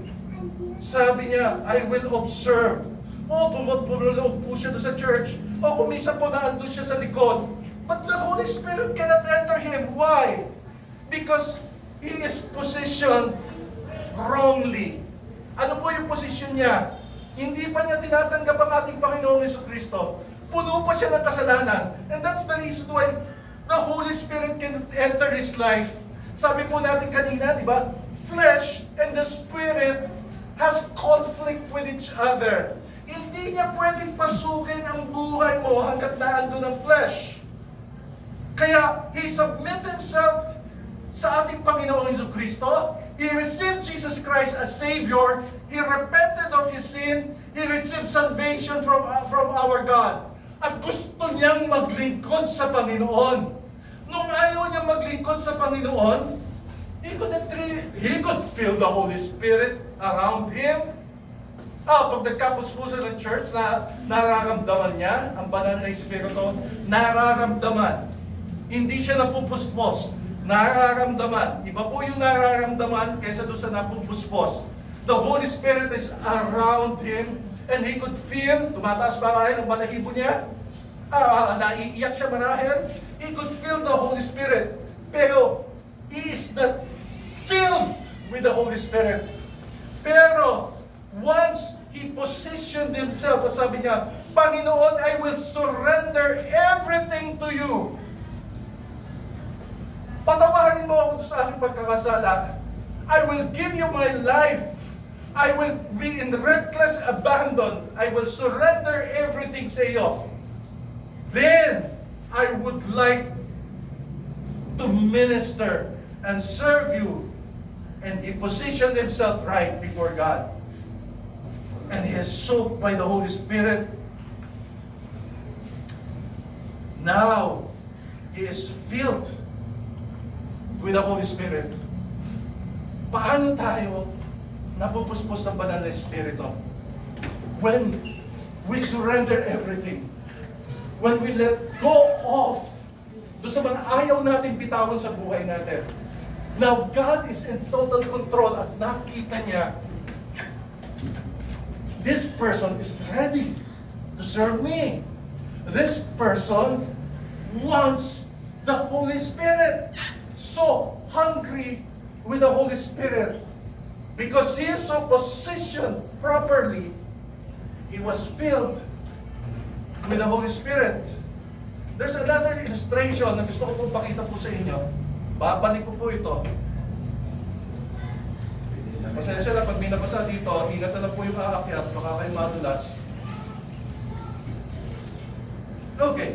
Sabi niya, I will observe. Pumulog po siya doon sa church. Kung minsan po naandun siya sa likod. But the Holy Spirit cannot enter him. Why? Because he is positioned wrongly. Ano po yung position niya? Hindi pa niya tinatanggap ang ating Panginoong Jesucristo. Puno pa siya ng kasalanan. And that's the reason why the Holy Spirit can enter his life. Sabi po natin kanina, di ba? Flesh and the Spirit has conflict with each other. Hindi niya pwedeng pasukin ang buhay mo hanggat naandun ang flesh. Kaya, he submit himself sa ating Panginoong Jesucristo. He received Jesus Christ as Savior. He repented of his sin. He received salvation from our God. At gusto niyang maglingkod sa Panginoon. Nung ayaw niya maglingkod sa Panginoon, he could feel the Holy Spirit around him. Pag nagkapuspusan ng church, nararamdaman niya ang banal na Espiritu, nararamdaman. Hindi siya napupuspos, nararamdaman. Iba po yung nararamdaman kaysa doon sa napupuspos. The Holy Spirit is around him and he could feel, tumataas marahil ang balahibo niya. naiiyak siya marahil, he could feel the Holy Spirit. Pero, he is not filled with the Holy Spirit. Pero, once he positioned himself, at sabi niya, Panginoon, I will surrender everything to you. Patawarin mo ako sa aking pagkakasala. I will give you my life. I will be in reckless abandon. I will surrender everything sa iyo. Then, I would like to minister and serve you. And he positioned himself right before God. And he is soaked by the Holy Spirit. Now, he is filled with the Holy Spirit. Paano tayo napupuspos ng banal na Espiritu? When we surrender everything. When we let go of doon sa mga ayaw natin bitawan sa buhay natin. Now, God is in total control at nakita niya, this person is ready to serve me. This person wants the Holy Spirit. So hungry with the Holy Spirit. Because he is so positioned properly, he was filled with the Holy Spirit. There's another illustration na gusto ko pong pakita po sa inyo. Babalik ko po ito. Pasensya na, pag may nabasa dito, ingat na lang po yung aakyat, baka kayo madulas. Okay.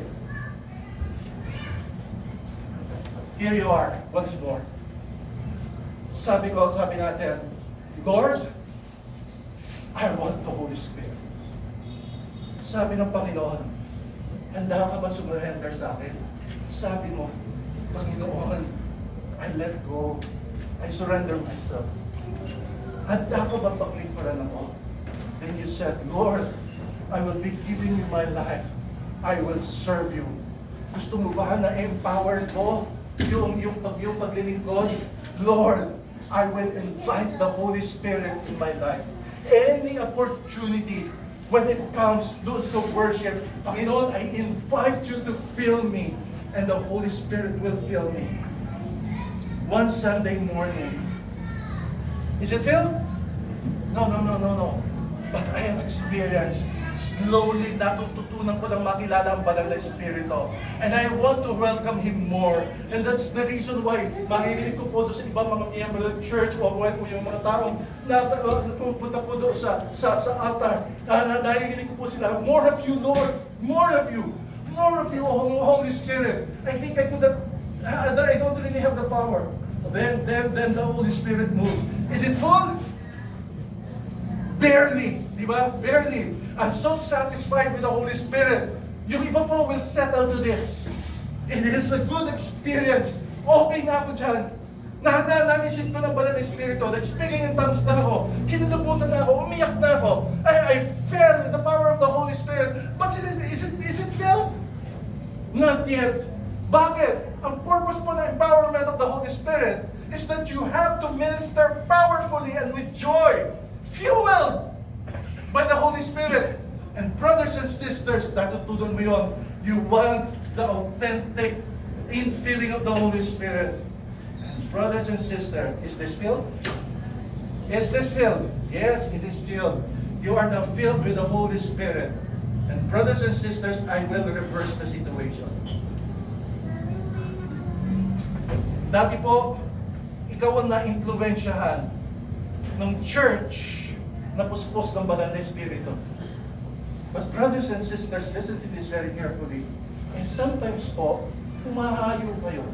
Here you are, once more. Sabi natin, Lord, I want the Holy Spirit. Sabi ng Panginoon, handa ka ba sumurrender sa akin? Sabi mo, Panginoon, I let go. I surrender myself. Handa ka ba paglifaran ako? Then you said, Lord, I will be giving you my life. I will serve you. Gusto mo ba na empower ko yung paglilingkod? Lord, I will invite the Holy Spirit in my life. Any opportunity when it comes to worship, Panginoon, I invite you to fill me, and the Holy Spirit will fill me. One Sunday morning, is it filled? No. But I have experienced, slowly natututunan ko ng makilala ang banal na Espiritu. And I want to welcome Him more. And that's the reason why mahilig ko po doon sa ibang mga miyembro ng church o yung mga taong pupunta po doon sa altar. Nahilig ko po sila, more of you, Lord. More of you. More of you, Holy Spirit. I think I could not, I don't really have the power. Then the Holy Spirit moves. Is it full? Barely. Di ba? Barely. I'm so satisfied with the Holy Spirit. Yung iba po will settle to this. It is a good experience. Okay na ako dyan. Naisip ko ng banal na Espiritu. Speaking in tongues na ako. Kinulabutan na ako. Umiyak na ako. I felt the power of the Holy Spirit. But is it filled? Not yet. Bakit? Ang purpose po ng empowerment of the Holy Spirit is that you have to minister powerfully and with joy. Fueled by the Holy Spirit. And brothers and sisters, natutunan mo yun. You want the authentic infilling of the Holy Spirit. And brothers and sisters, is this filled? Is this filled? Yes, it is filled. You are now filled with the Holy Spirit. And brothers and sisters, I will reverse the situation. Dati po, ikaw ang na-impluwensyahan ng church na puspos ng banal na Espiritu. But brothers and sisters, listen to this very carefully. And sometimes po, humahayo kayo.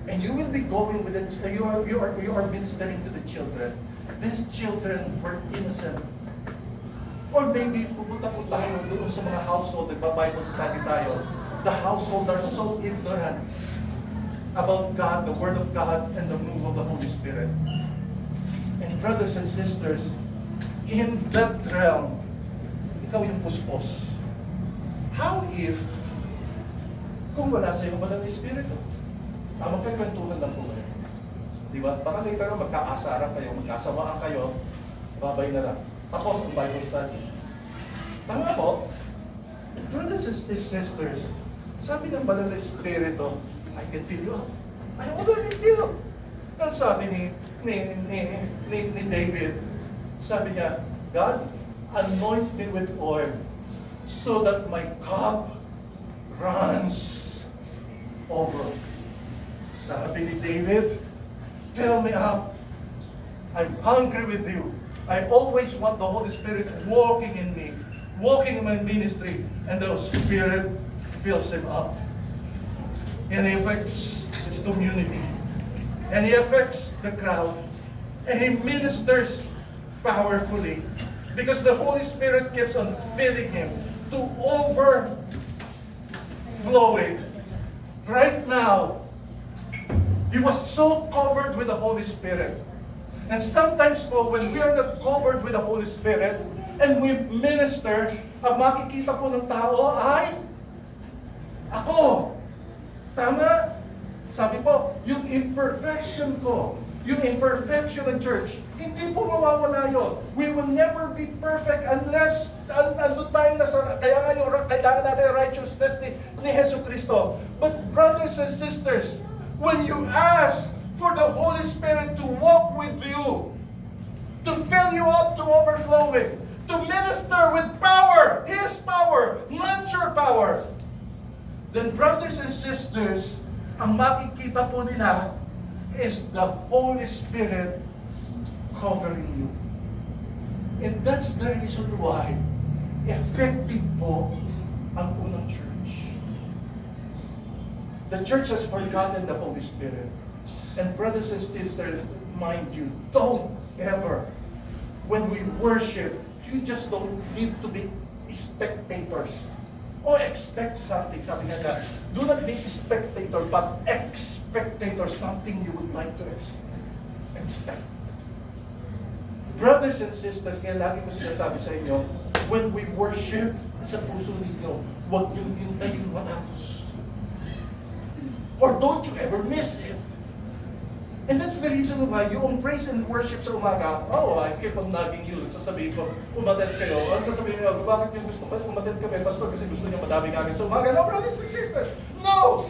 And you will be going with it, you are ministering to the children. These children were innocent. Or maybe pupunta po tayo doon sa mga household, nagba-Bible study tayo. The household are so ignorant about God, the Word of God, and the move of the Holy Spirit. And brothers and sisters, in that realm, ikaw yung puspos. How if, kung wala sa iyo banal na Espiritu? Magkakwentuhan lang po kayo. Diba? Baka later magkaasaran kayo, magkasawaan kayo, babay na lang. Tapos ang Bible study. Tama po, brothers and and sisters, sabi ng Banal na Espiritu, I can fill you up. I already feel. Ang sabi ni David, sabi niya, God, anoint me with oil so that my cup runs over. Sabi ni David, fill me up. I'm hungry with you. I always want the Holy Spirit walking in me, walking in my ministry, and the Spirit fills him up. And he affects his community. And he affects the crowd. And he ministers powerfully. Because the Holy Spirit keeps on filling him to overflowing. Right now, he was so covered with the Holy Spirit. And sometimes po, when we are not covered with the Holy Spirit, and we minister, ang makikita po ng tao ay, ako. Tama? Sabi po, yung imperfection ko, yung imperfection ng church, hindi po mawawala yun. We will never be perfect unless ano tayo nasa, kaya nga yung kailangan natin righteousness ni Jesu Cristo. But brothers and sisters, when you ask for the Holy Spirit to walk with you, to fill you up to overflowing, to minister with power, His power, not your power, then brothers and sisters, ang makikita po nila is the Holy Spirit covering you. And that's the reason why effective po ang unang church. The church has forgotten the Holy Spirit. And brothers and sisters, mind you, don't ever, when we worship, you just don't need to be spectators. Or expect something. Sabi nga, do not be spectator, but expectator, something you would like to expect. Brothers and sisters, kaya lagi ko sinasabi sa inyo, when we worship sa puso ninyo, huwag niyong hintayin matapos. Or don't you ever miss it. And that's the reason why yung praise and worship sa umaga, I keep on nagging you. Sasabihin ko, umattend kayo. Ang sasabihin nyo, bakit yung gusto ko umattend kami? Pastor, kasi gusto nyo madaming agad sa umaga. No, brothers and sisters, no!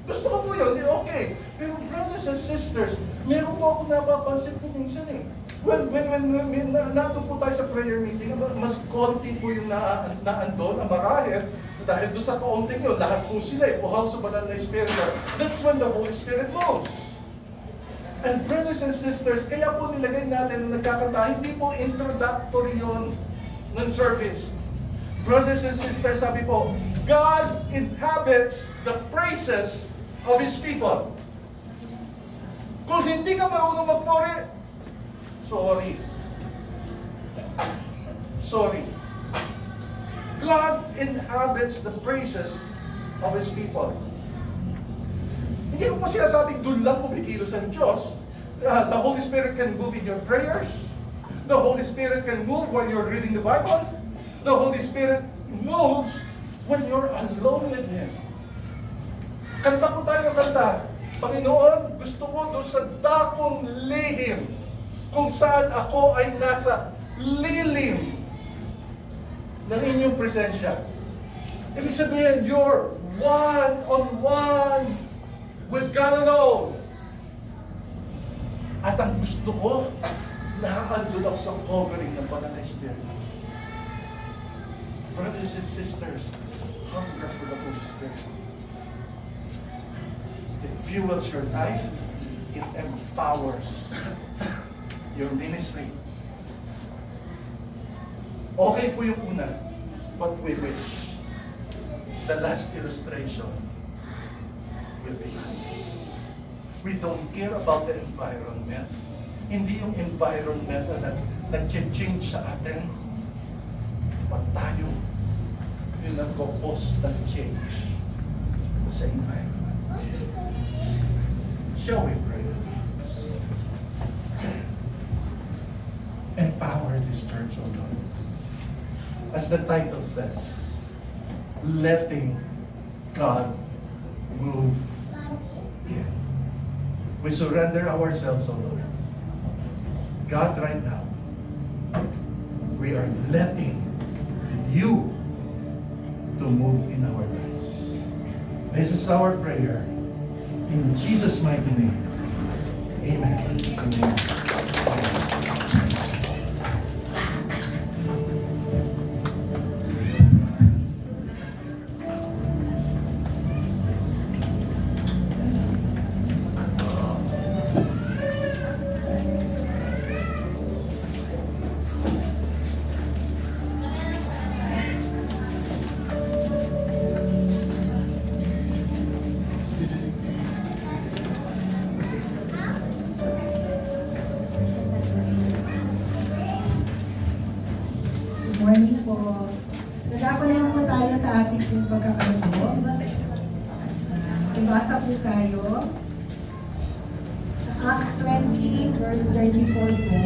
Gusto ko po yun. Okay. Pero brothers and sisters, meron po akong napapansin po minsan eh. When nandun po tayo sa prayer meeting, mas konti po yung naandun, ang marahil, dahil doon sa kaunting yun, lahat po sila eh, uhaw sa banal na Espiritu. That's when the Holy Spirit moves. And brothers and sisters, kaya po nilagay natin na nagkakanta, hindi po introductory yun ng service. Brothers and sisters, sabi po, God inhabits the praises of His people. Kung hindi ka marunong magpuri, sorry. God inhabits the praises of His people. Hindi ko po sinasabing doon lang kumikilos ang Diyos. The Holy Spirit can move in your prayers. The Holy Spirit can move when you're reading the Bible. The Holy Spirit moves when you're alone with Him. Kanta po tayo ng kanta. Panginoon, gusto ko doon sa dakong lihim, kung saan ako ay nasa lilim ng inyong presensya. Ibig sabihin, you're one-on-one with God alone. At ang gusto ko, nakaandun ako sa covering ng Banal na Espiritu. Brothers and sisters, hunger for the Holy Spirit. It fuels your life. It empowers your ministry. Okay po yung una, but we wish the last illustration will be us. We don't care about the environment. Hindi yung environment na nag-change sa atin. But tayo yung nag-cause ng change sa environment. Shall we pray? Empower this church, O Lord. As the title says, letting God move in. We surrender ourselves, O Lord. God, right now, we are letting you to to move in our lives. This is our prayer. In Jesus' mighty name. Amen. Amen. Good morning po. Nagako naman po tayo sa ating pagkakaroon. Ibasa po tayo sa Acts 20, verse 34 po.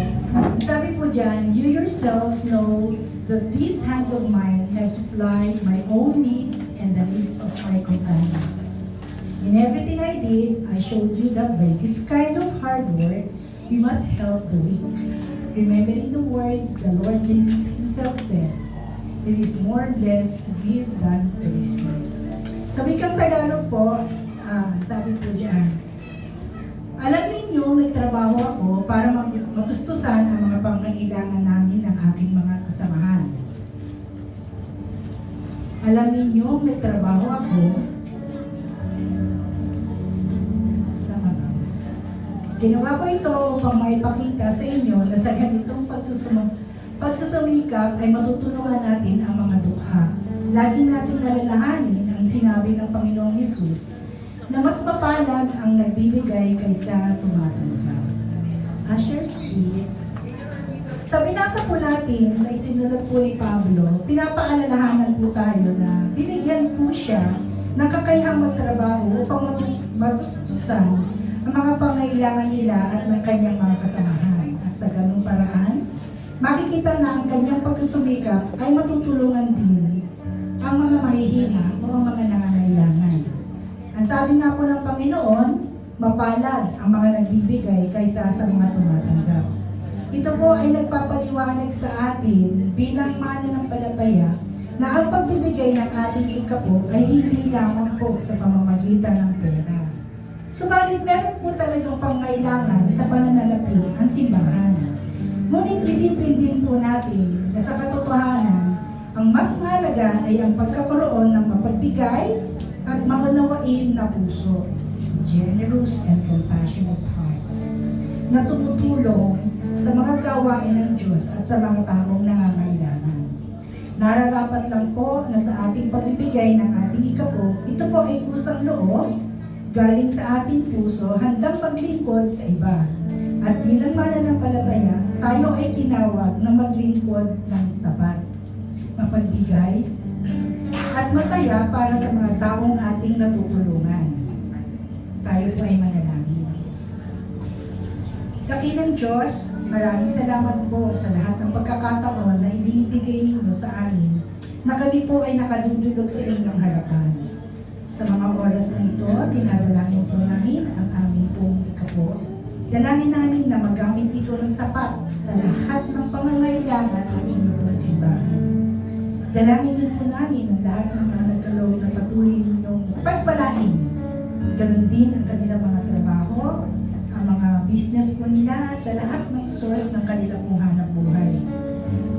Sabi po dyan, you yourselves know that these hands of mine have supplied my own needs and the needs of my companions. In everything I did, I showed you that by this kind of hard work, we must help the weak. Remembering the words the Lord Jesus Himself said, it is more blessed to give than to receive. Sa wikang Tagalog po, sabi po dyan, alam ninyo, nagtrabaho ako para matustusan ang mga pangailangan namin ng aking mga kasamahan. Alam ninyo, nagtrabaho ako Ginawa ko ito upang maipakita sa inyo na sa ganitong pagsusumikap ay matutulungan natin ang mga dukha. Lagi nating alalahanin ang sinabi ng Panginoong Hesus na mas mapalad ang nagbibigay kaysa tumatanggap. Ushers, please. Sa binasa po natin na isinulat po ni Pablo, pinapaalalahanan po tayo na binigyan po siya ng kakayahang magtrabaho upang matustusan ang mga pangailangan nila at ng kanyang mga kasamahan. At sa ganung paraan, makikita na ang kanyang pagsusumikap ay matutulungan din ang mga mahihina o ang mga nangangailangan. Ang sabi nga po ng Panginoon, mapalad ang mga nagbibigay kaysa sa mga tumatanggap. Ito po ay nagpapaliwanag sa atin bilang mananampalataya na ang pagbibigay ng ating ikapo ay hindi lamang po sa pamamagitan ng pera. Subalit meron po talagang pangailangan sa pananalapi ang simbahan. Ngunit isipin din po natin na sa katotohanan, ang mas mahalaga ay ang pagkakaroon ng mapagbigay at maunawain na puso, generous and compassionate heart, na tumutulong sa mga gawain ng Diyos at sa mga taong nangangailangan. Nararapat lang po na sa ating pagbibigay ng ating ikapo, ito po ay kusang loob galing sa ating puso, handang maglingkod sa iba. At bilang mananampalataya, tayo ay tinawag na maglingkod ng tapat, mapagbigay, at masaya para sa mga taong ating natutulungan. Tayo po ay manalangin. Dakilang Diyos, maraming salamat po sa lahat ng pagkakataon na ibinibigay ninyo sa amin na kami po ay nakadudulog sa inyong harapan. Sa mga oras na ito, dinadalangin po namin ang aming pong ikapo. Dalangin namin na magamit ito ng sapat sa lahat ng pangangailangan ng inyong simbahan. Dalangin din po namin ang lahat ng mga nagkaloob na patuloy ninyong pagpalain. Ganon din ang kanilang mga trabaho, ang mga business po nila at sa lahat ng source ng kanilang pong hanap buhay.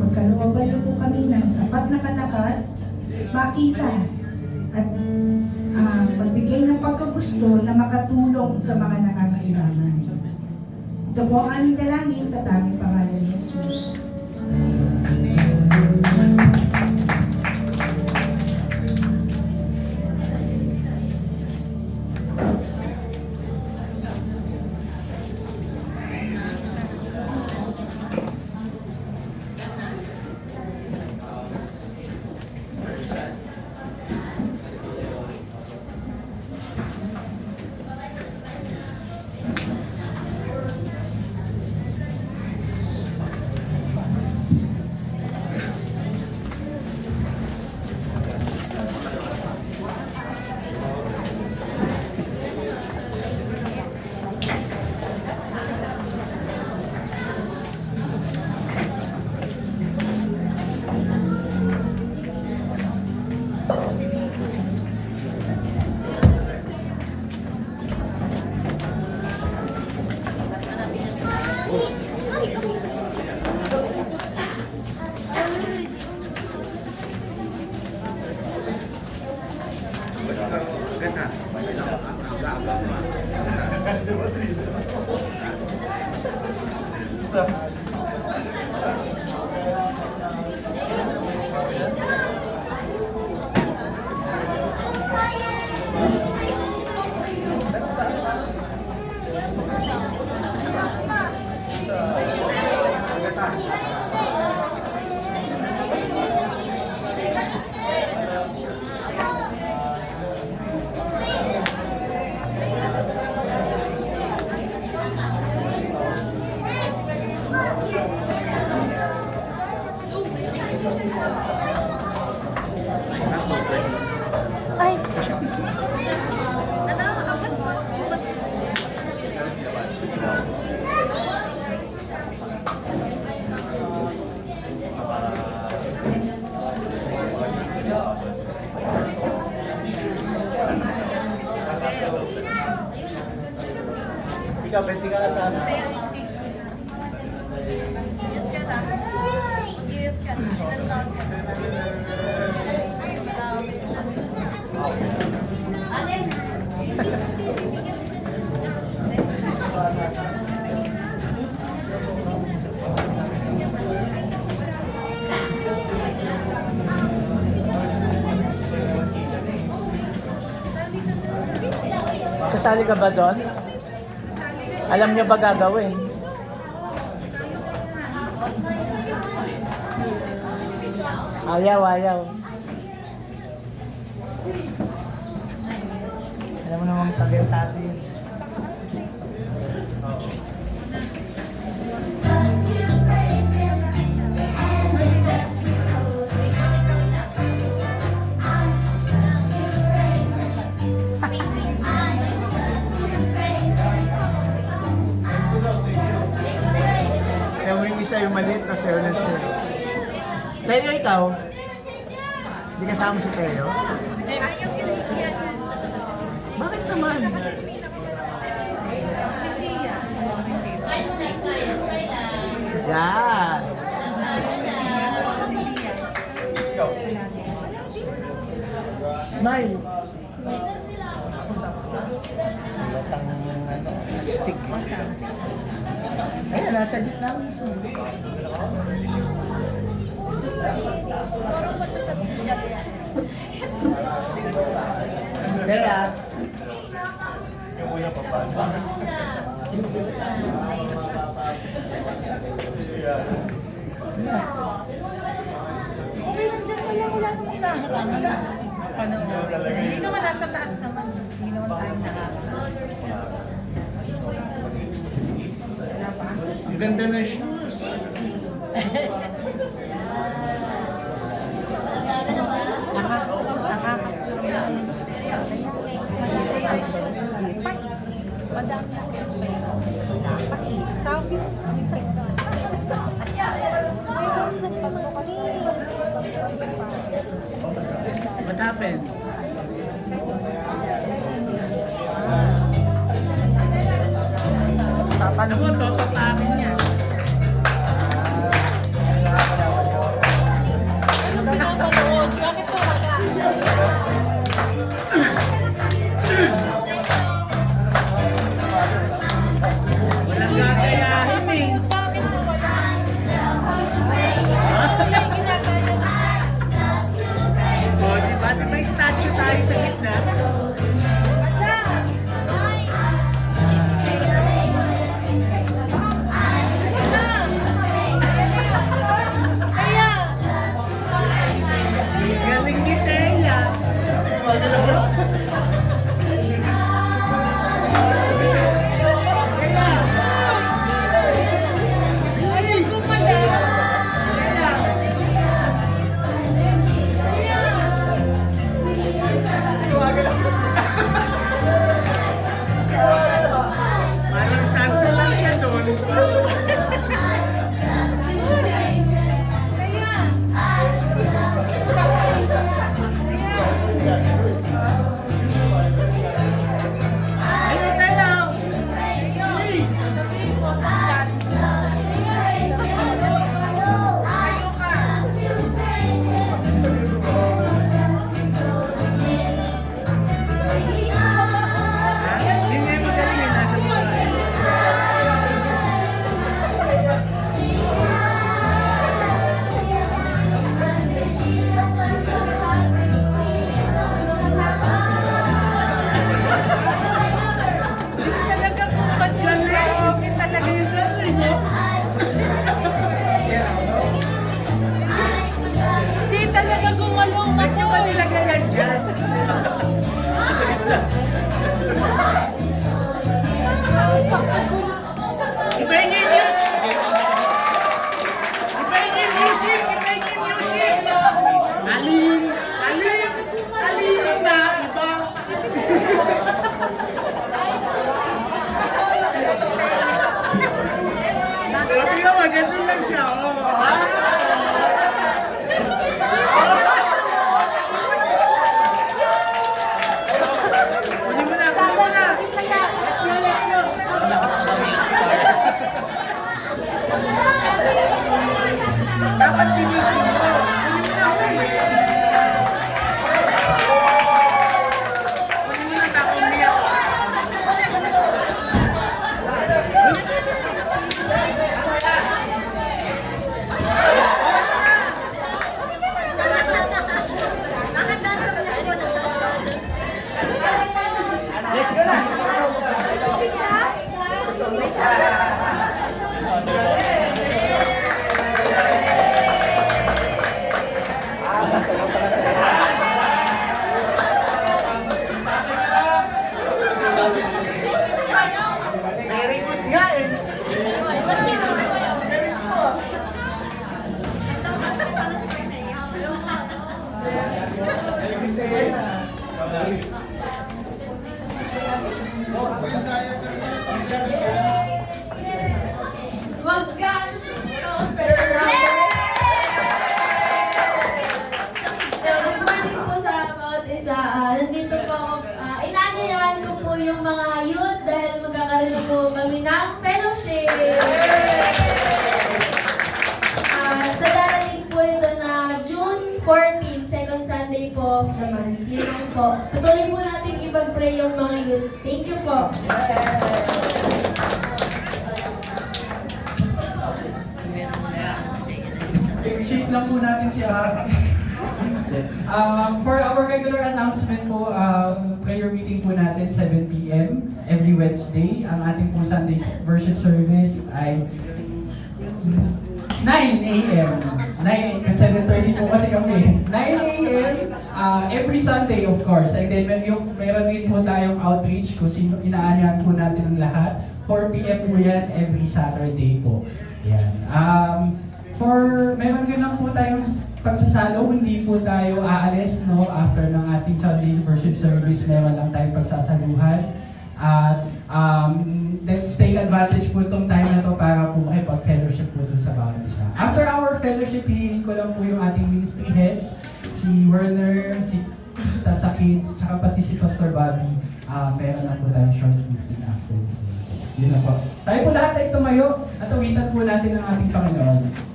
Pagkalooban niyo po kami ng sapat na kalakas, makita at magbigay ng pagkagusto na makatulong sa mga nangangailangan. Ito po ang aming dalangin sa tanging pangalan ni Jesus. Ikaw, benti ka na sa amin. Yut ka na. Yut ka na. Ilan taon ka na? Alin? Sasali ka ba doon? Alam niyo ba gagawin? Ayaw. Alam mo namang tagal-tagal yun. Kaya mo yung isa yung maliit na sa'yo na sa'yo. Teo, ikaw? Hindi kasama si Teo? Bakit naman? Yan. Smile. Latang stick. Ayan, nasa gitna mo yung smile. Kaya, okay lang dyan, wala namang nakakala. Hindi naman nasa taas naman. Hindi naman tayo nakakala. Ang ganda ng shoes. What happened? Paano mo? Totopakin niya. Bakit po wala? Walang gagayahin eh. Bakit po wala? Wala yung ginagaya. O, diba? Di may statue tayo sa gitna? Galing ni Teya. Parang santo lang siya doon. nyo ba nilagay yan dyan? Ibahin niyo yung music! Ibahin niyo yung music! Aling! Aling! Aling na! Iba! Sabi nga, maganda lang siya. Oh. Kunin mo na, kunin mo na. Let's go. Dapat pinitin mo. Kunin mo na, kunin mo na, tapos umiyak. Let's go na. Very good nga eh. Wag ka, ako special number. So, good morning po sa bawat isa. Nandito po ako, inaanyayahan ko po yung mga youth dahil magkakaroon na po kami ng fellowship. Sa darating po ito na June 14, second Sunday po of the month. Yun lang po. Patuloy po natin ipag-pray yung mga youth. Thank you po. Appreciate lang po natin si for our regular announcement po, prayer meeting po natin 7 p.m. every Wednesday. Ang ating po Sunday worship service ay 9 a.m. 7:30 po kasi kami. 9 a.m. Every Sunday of course. And then meron din po tayong outreach kung sino inaanyahan po natin ang lahat. 4 p.m. po yan every Saturday po. Yan. Meron din lang po tayong pagsasalo, hindi po tayo aalis no after ng ating Sunday worship service, meron lang tayong pagsasaluhan. At let's take advantage po itong time na to para po makipag-fellowship po dun sa bawat isa. After our fellowship, hinihin ko lang po yung ating ministry heads, si Werner, si Tita sa kids, tsaka pati si Pastor Bobby. Meron lang po tayong short meeting after this. Yun lang po. Tayo po lahat ay tumayo at awitan po natin ang ating Panginoon.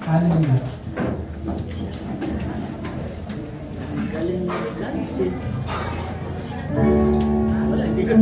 Hallelujah. Galing mo dancing. Wala, hindi kasi.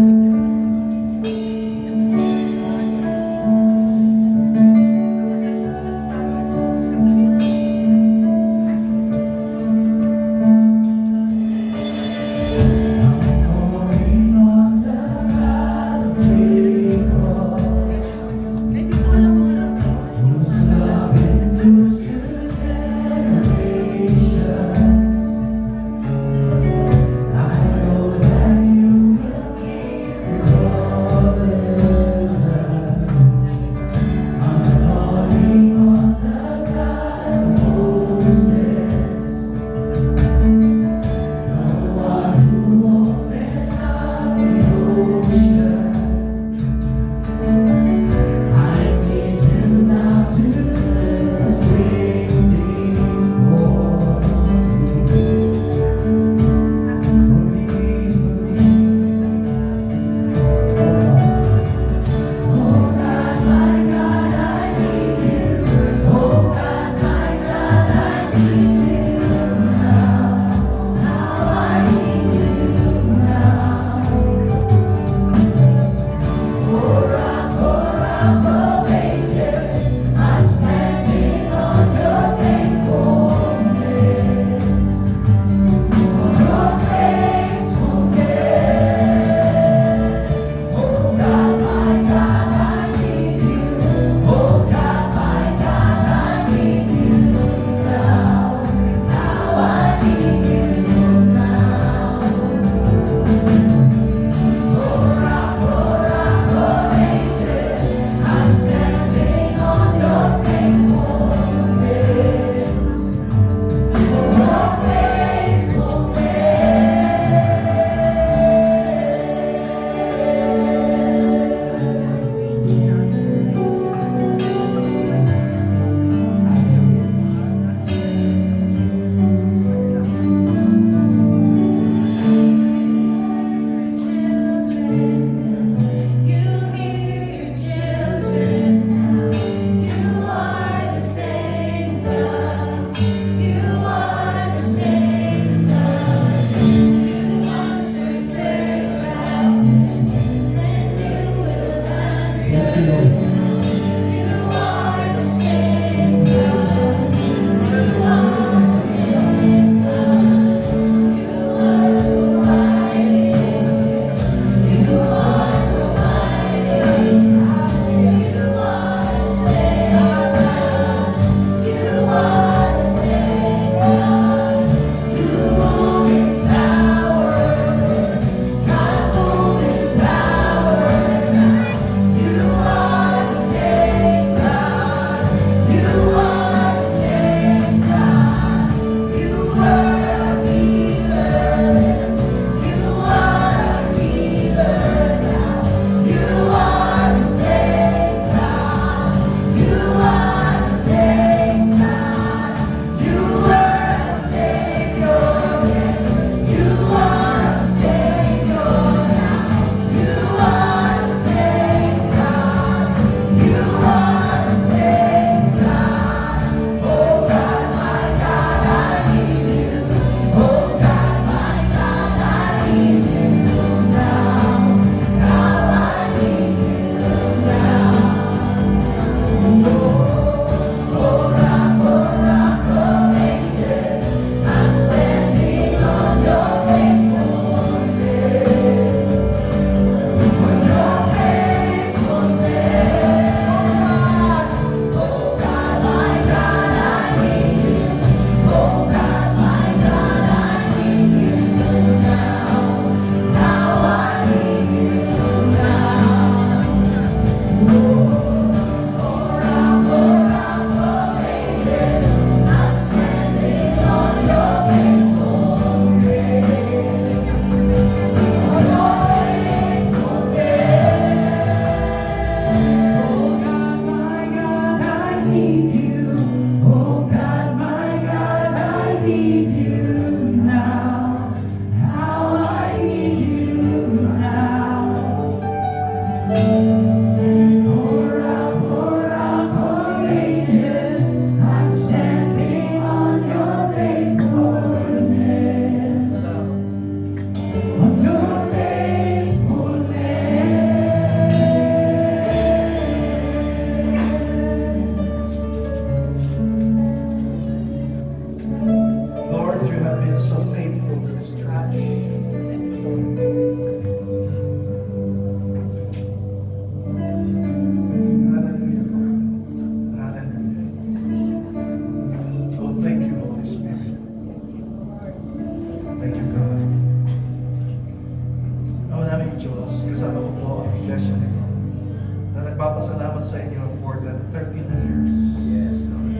salamat sa inyo for the 13 years Yes, Lord.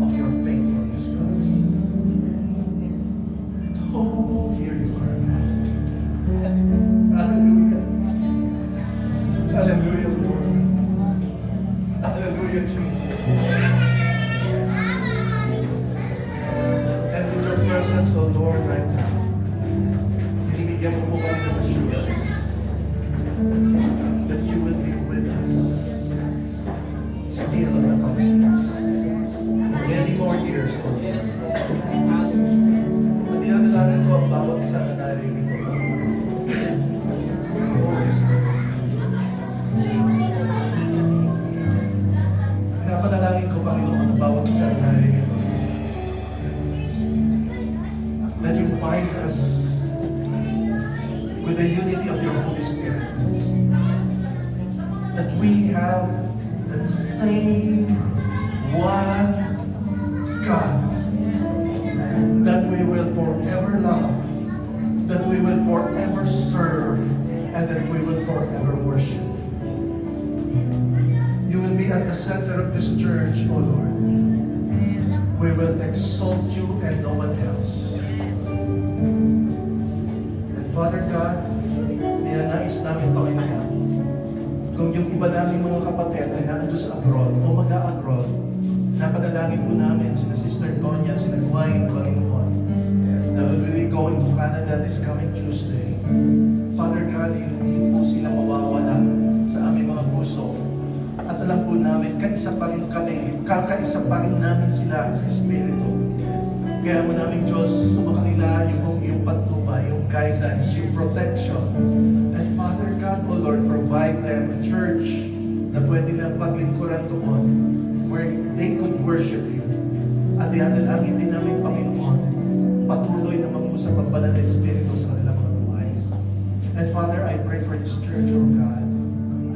of your faithfulness to us. Oh, here you are. Hallelujah. Hallelujah, Lord. Hallelujah, Jesus. And with your presence, oh Lord, right now, binibigyan mo po kami ng assurance that you will be with us still on the coming years. Many more years, oh Lord. At dinadalanan ko ang bawat isa na narinig ko. Holy Spirit. Pinapanalangin ko, Panginoon, ang bawat isa na narinig ko. That you bind us with the unity of your Holy Spirit. That we have that same one God. That we will forever love. That we will forever serve. And that we will forever worship. You will be at the center of this church, O Lord. We will exalt you and no one else. And Father God, ninanais namin, Panginoon, kung yung iba naming mga kapatid ay naando sa abroad o mag-a-abroad, napadalangin po namin sina Sister Tonya, sina Dwayne, Panginoon, na will be going to Canada this coming Tuesday. Father God, hindi po sila mawawala sa aming mga puso. At alam po namin, kaisa pa rin kami, kakaisa pa rin namin sila sa Espiritu. Kaya mo namin, Diyos, sumakanila yung iyong patnubay, yung guidance, yung protection. And Father God, O Lord, provide them a church na pwede na paglingkuran doon where they could worship you. At iadalangin din namin, Panginoon, patuloy na mag-usap ang banal na Espiritu sa kanilang mga buhay. And Father, I pray for this church, O God.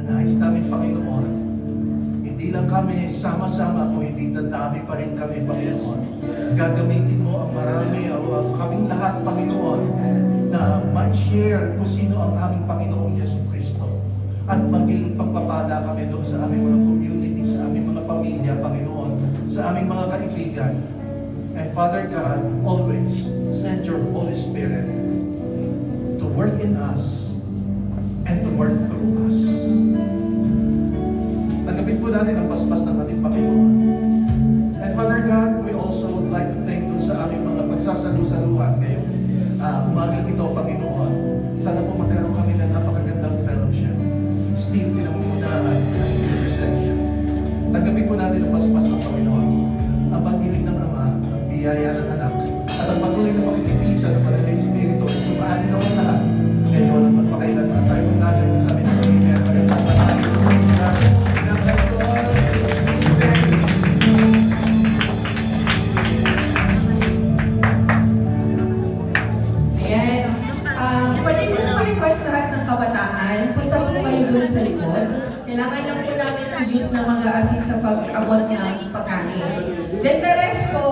Nais namin, Panginoon, hindi lang kami sama-sama kung hindi dadami pa rin kami, Panginoon. Gagamitin mo ang marami, o kaming lahat, Panginoon, na ma-share kung sino ang aming Panginoong Yesu Cristo. At maging pagpapala kami doon sa aming mga community, sa aming mga pamilya, Panginoon, sa aming mga kaibigan. And Father God, always send your Holy Spirit to work in us and to work through us. Tanggapin po natin ang paspas ng ating Panginoon. And Father God, we also would like to thank you sa aming mga pagsasalu-saluhan ngayong umagang ito, Panginoon. Sana po magkaroon kami ng napakagandang fellowship. Still, pinamumunahan ng intercession. Tanggapin po natin ang paspas ng Panginoon. Ang pag-ibig ng Ama, ang biyaya ng Anak, at ang patuloy na pakikipisa ng Banal na Espiritu ay sumahan ng lahat. Ngayon, ang magpakailan na tayo natin sa amin ng Panginoon. Magandang panahon sa inyo natin. Ayan. Pwede po ma-request lahat ng kabataan. Punta po kayo doon sa likod. Kailangan lang po namin ng youth na mag-a-assist sa pag-abot ng pagkain. Then the rest po,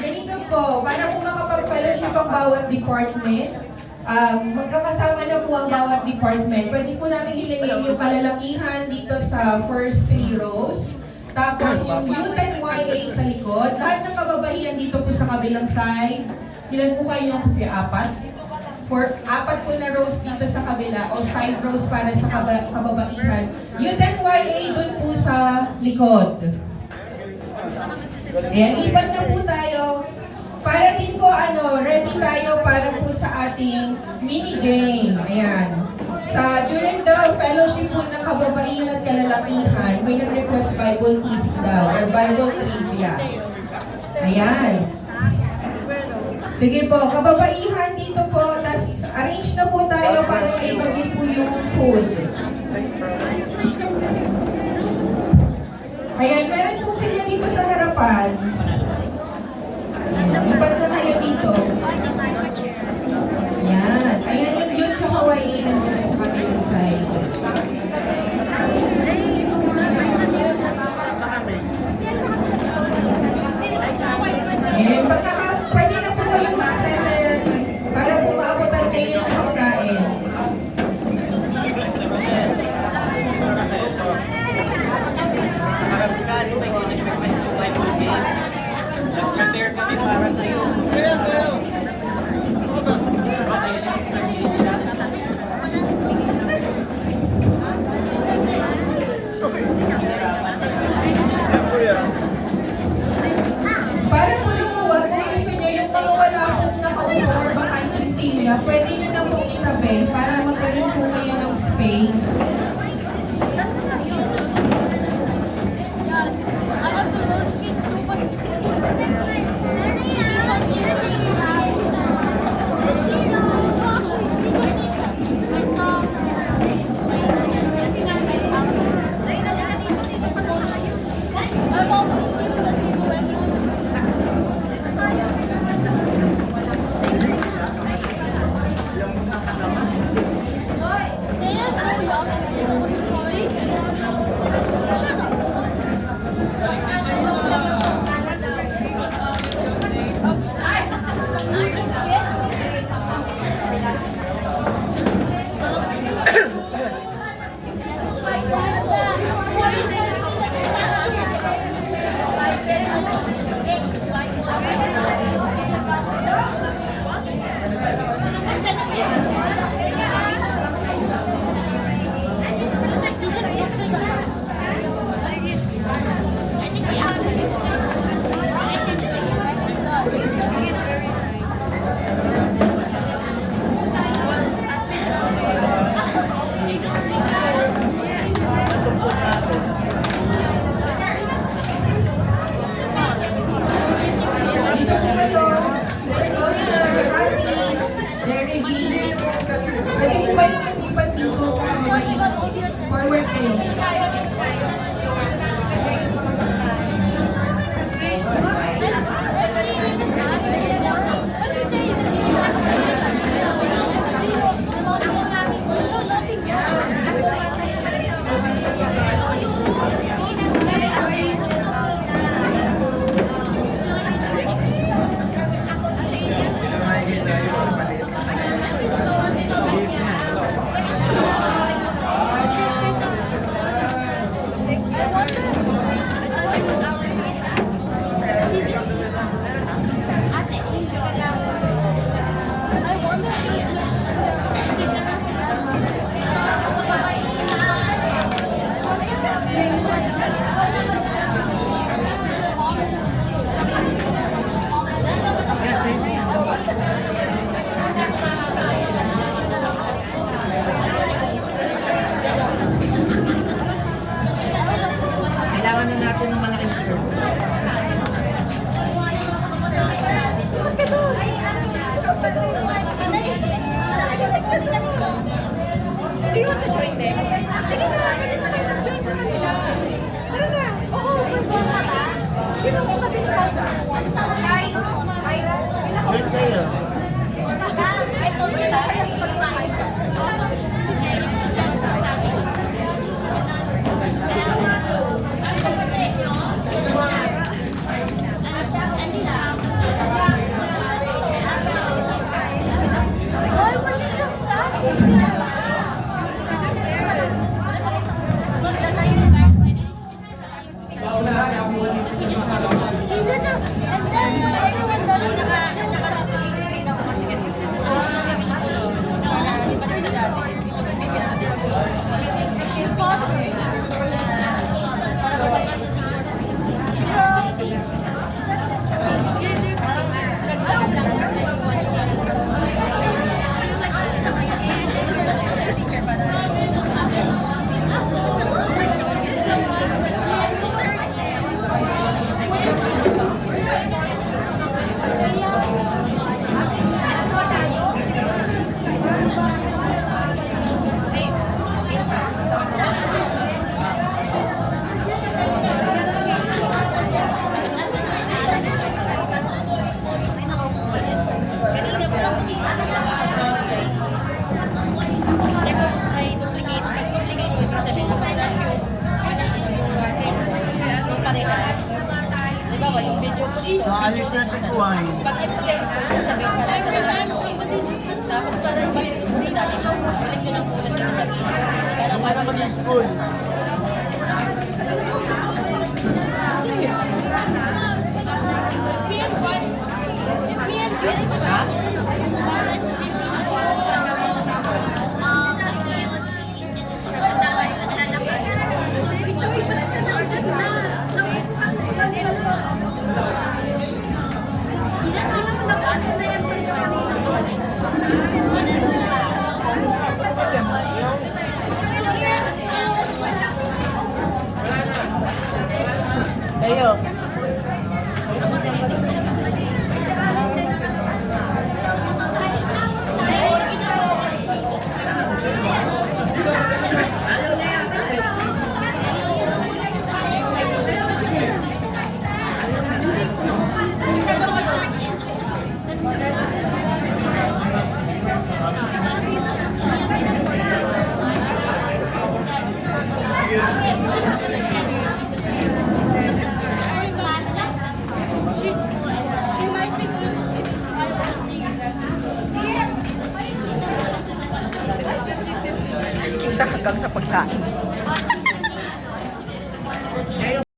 ganito po, para po makapag-fellowship ang bawat department, magkakasama na po ang bawat department. Pwede po namin hilingin yung kalalakihan dito sa first 3 rows. Tapos yung youth and YA sa likod. Lahat ng kababaihan dito po sa kabilang side. Ilan po kayo yung 4 po na rows dito sa kabila o 5 rows para sa kababaihan. Youth and YA dun po sa likod. Ayan, lipat na po tayo. Para din po, ready tayo para po sa ating mini game. Ayan. During the fellowship po ng kababaihan at kalalakihan, may nag-request Bible quiz daw or Bible trivia. Ayan. Sige po, kababaihan dito po, tas arrange na po tayo para kaibagin po yung food. Ayan, meron po sila dito sa harapan. Lipat na kayo dito. Ayan, ayan yung yun tsaka YA na muna sa kabilang side. Ayan, pwede na po kayong mag-settle para po maabutan kayo ng pagkain. Prepare kami para sa iyo. Para po lumuwag, kung gusto nyo yung mga wala pong nakaupo or bakanting silya, pwede nyo na pong itabi para magkaroon po kayo ng space. Dito po kayo, Sister Tonya, Cathy, Jerry B. Pwede po kayo lumipat dito sa mga forward kayo. Kailangan na natin ng malaking church. Do you want to join them? Sige na, pwede na kayo mag-join sa kanila. Tara na. Oo, pwede na. Church kayo. Naalis na si Kuwain. Pag-explain ko, sabihin ka lang, tapos para ibalik ko dito, balik ko ng pulat ka sabihin. Para mag-school. Pero Tayo. Hanggang sa pagkain.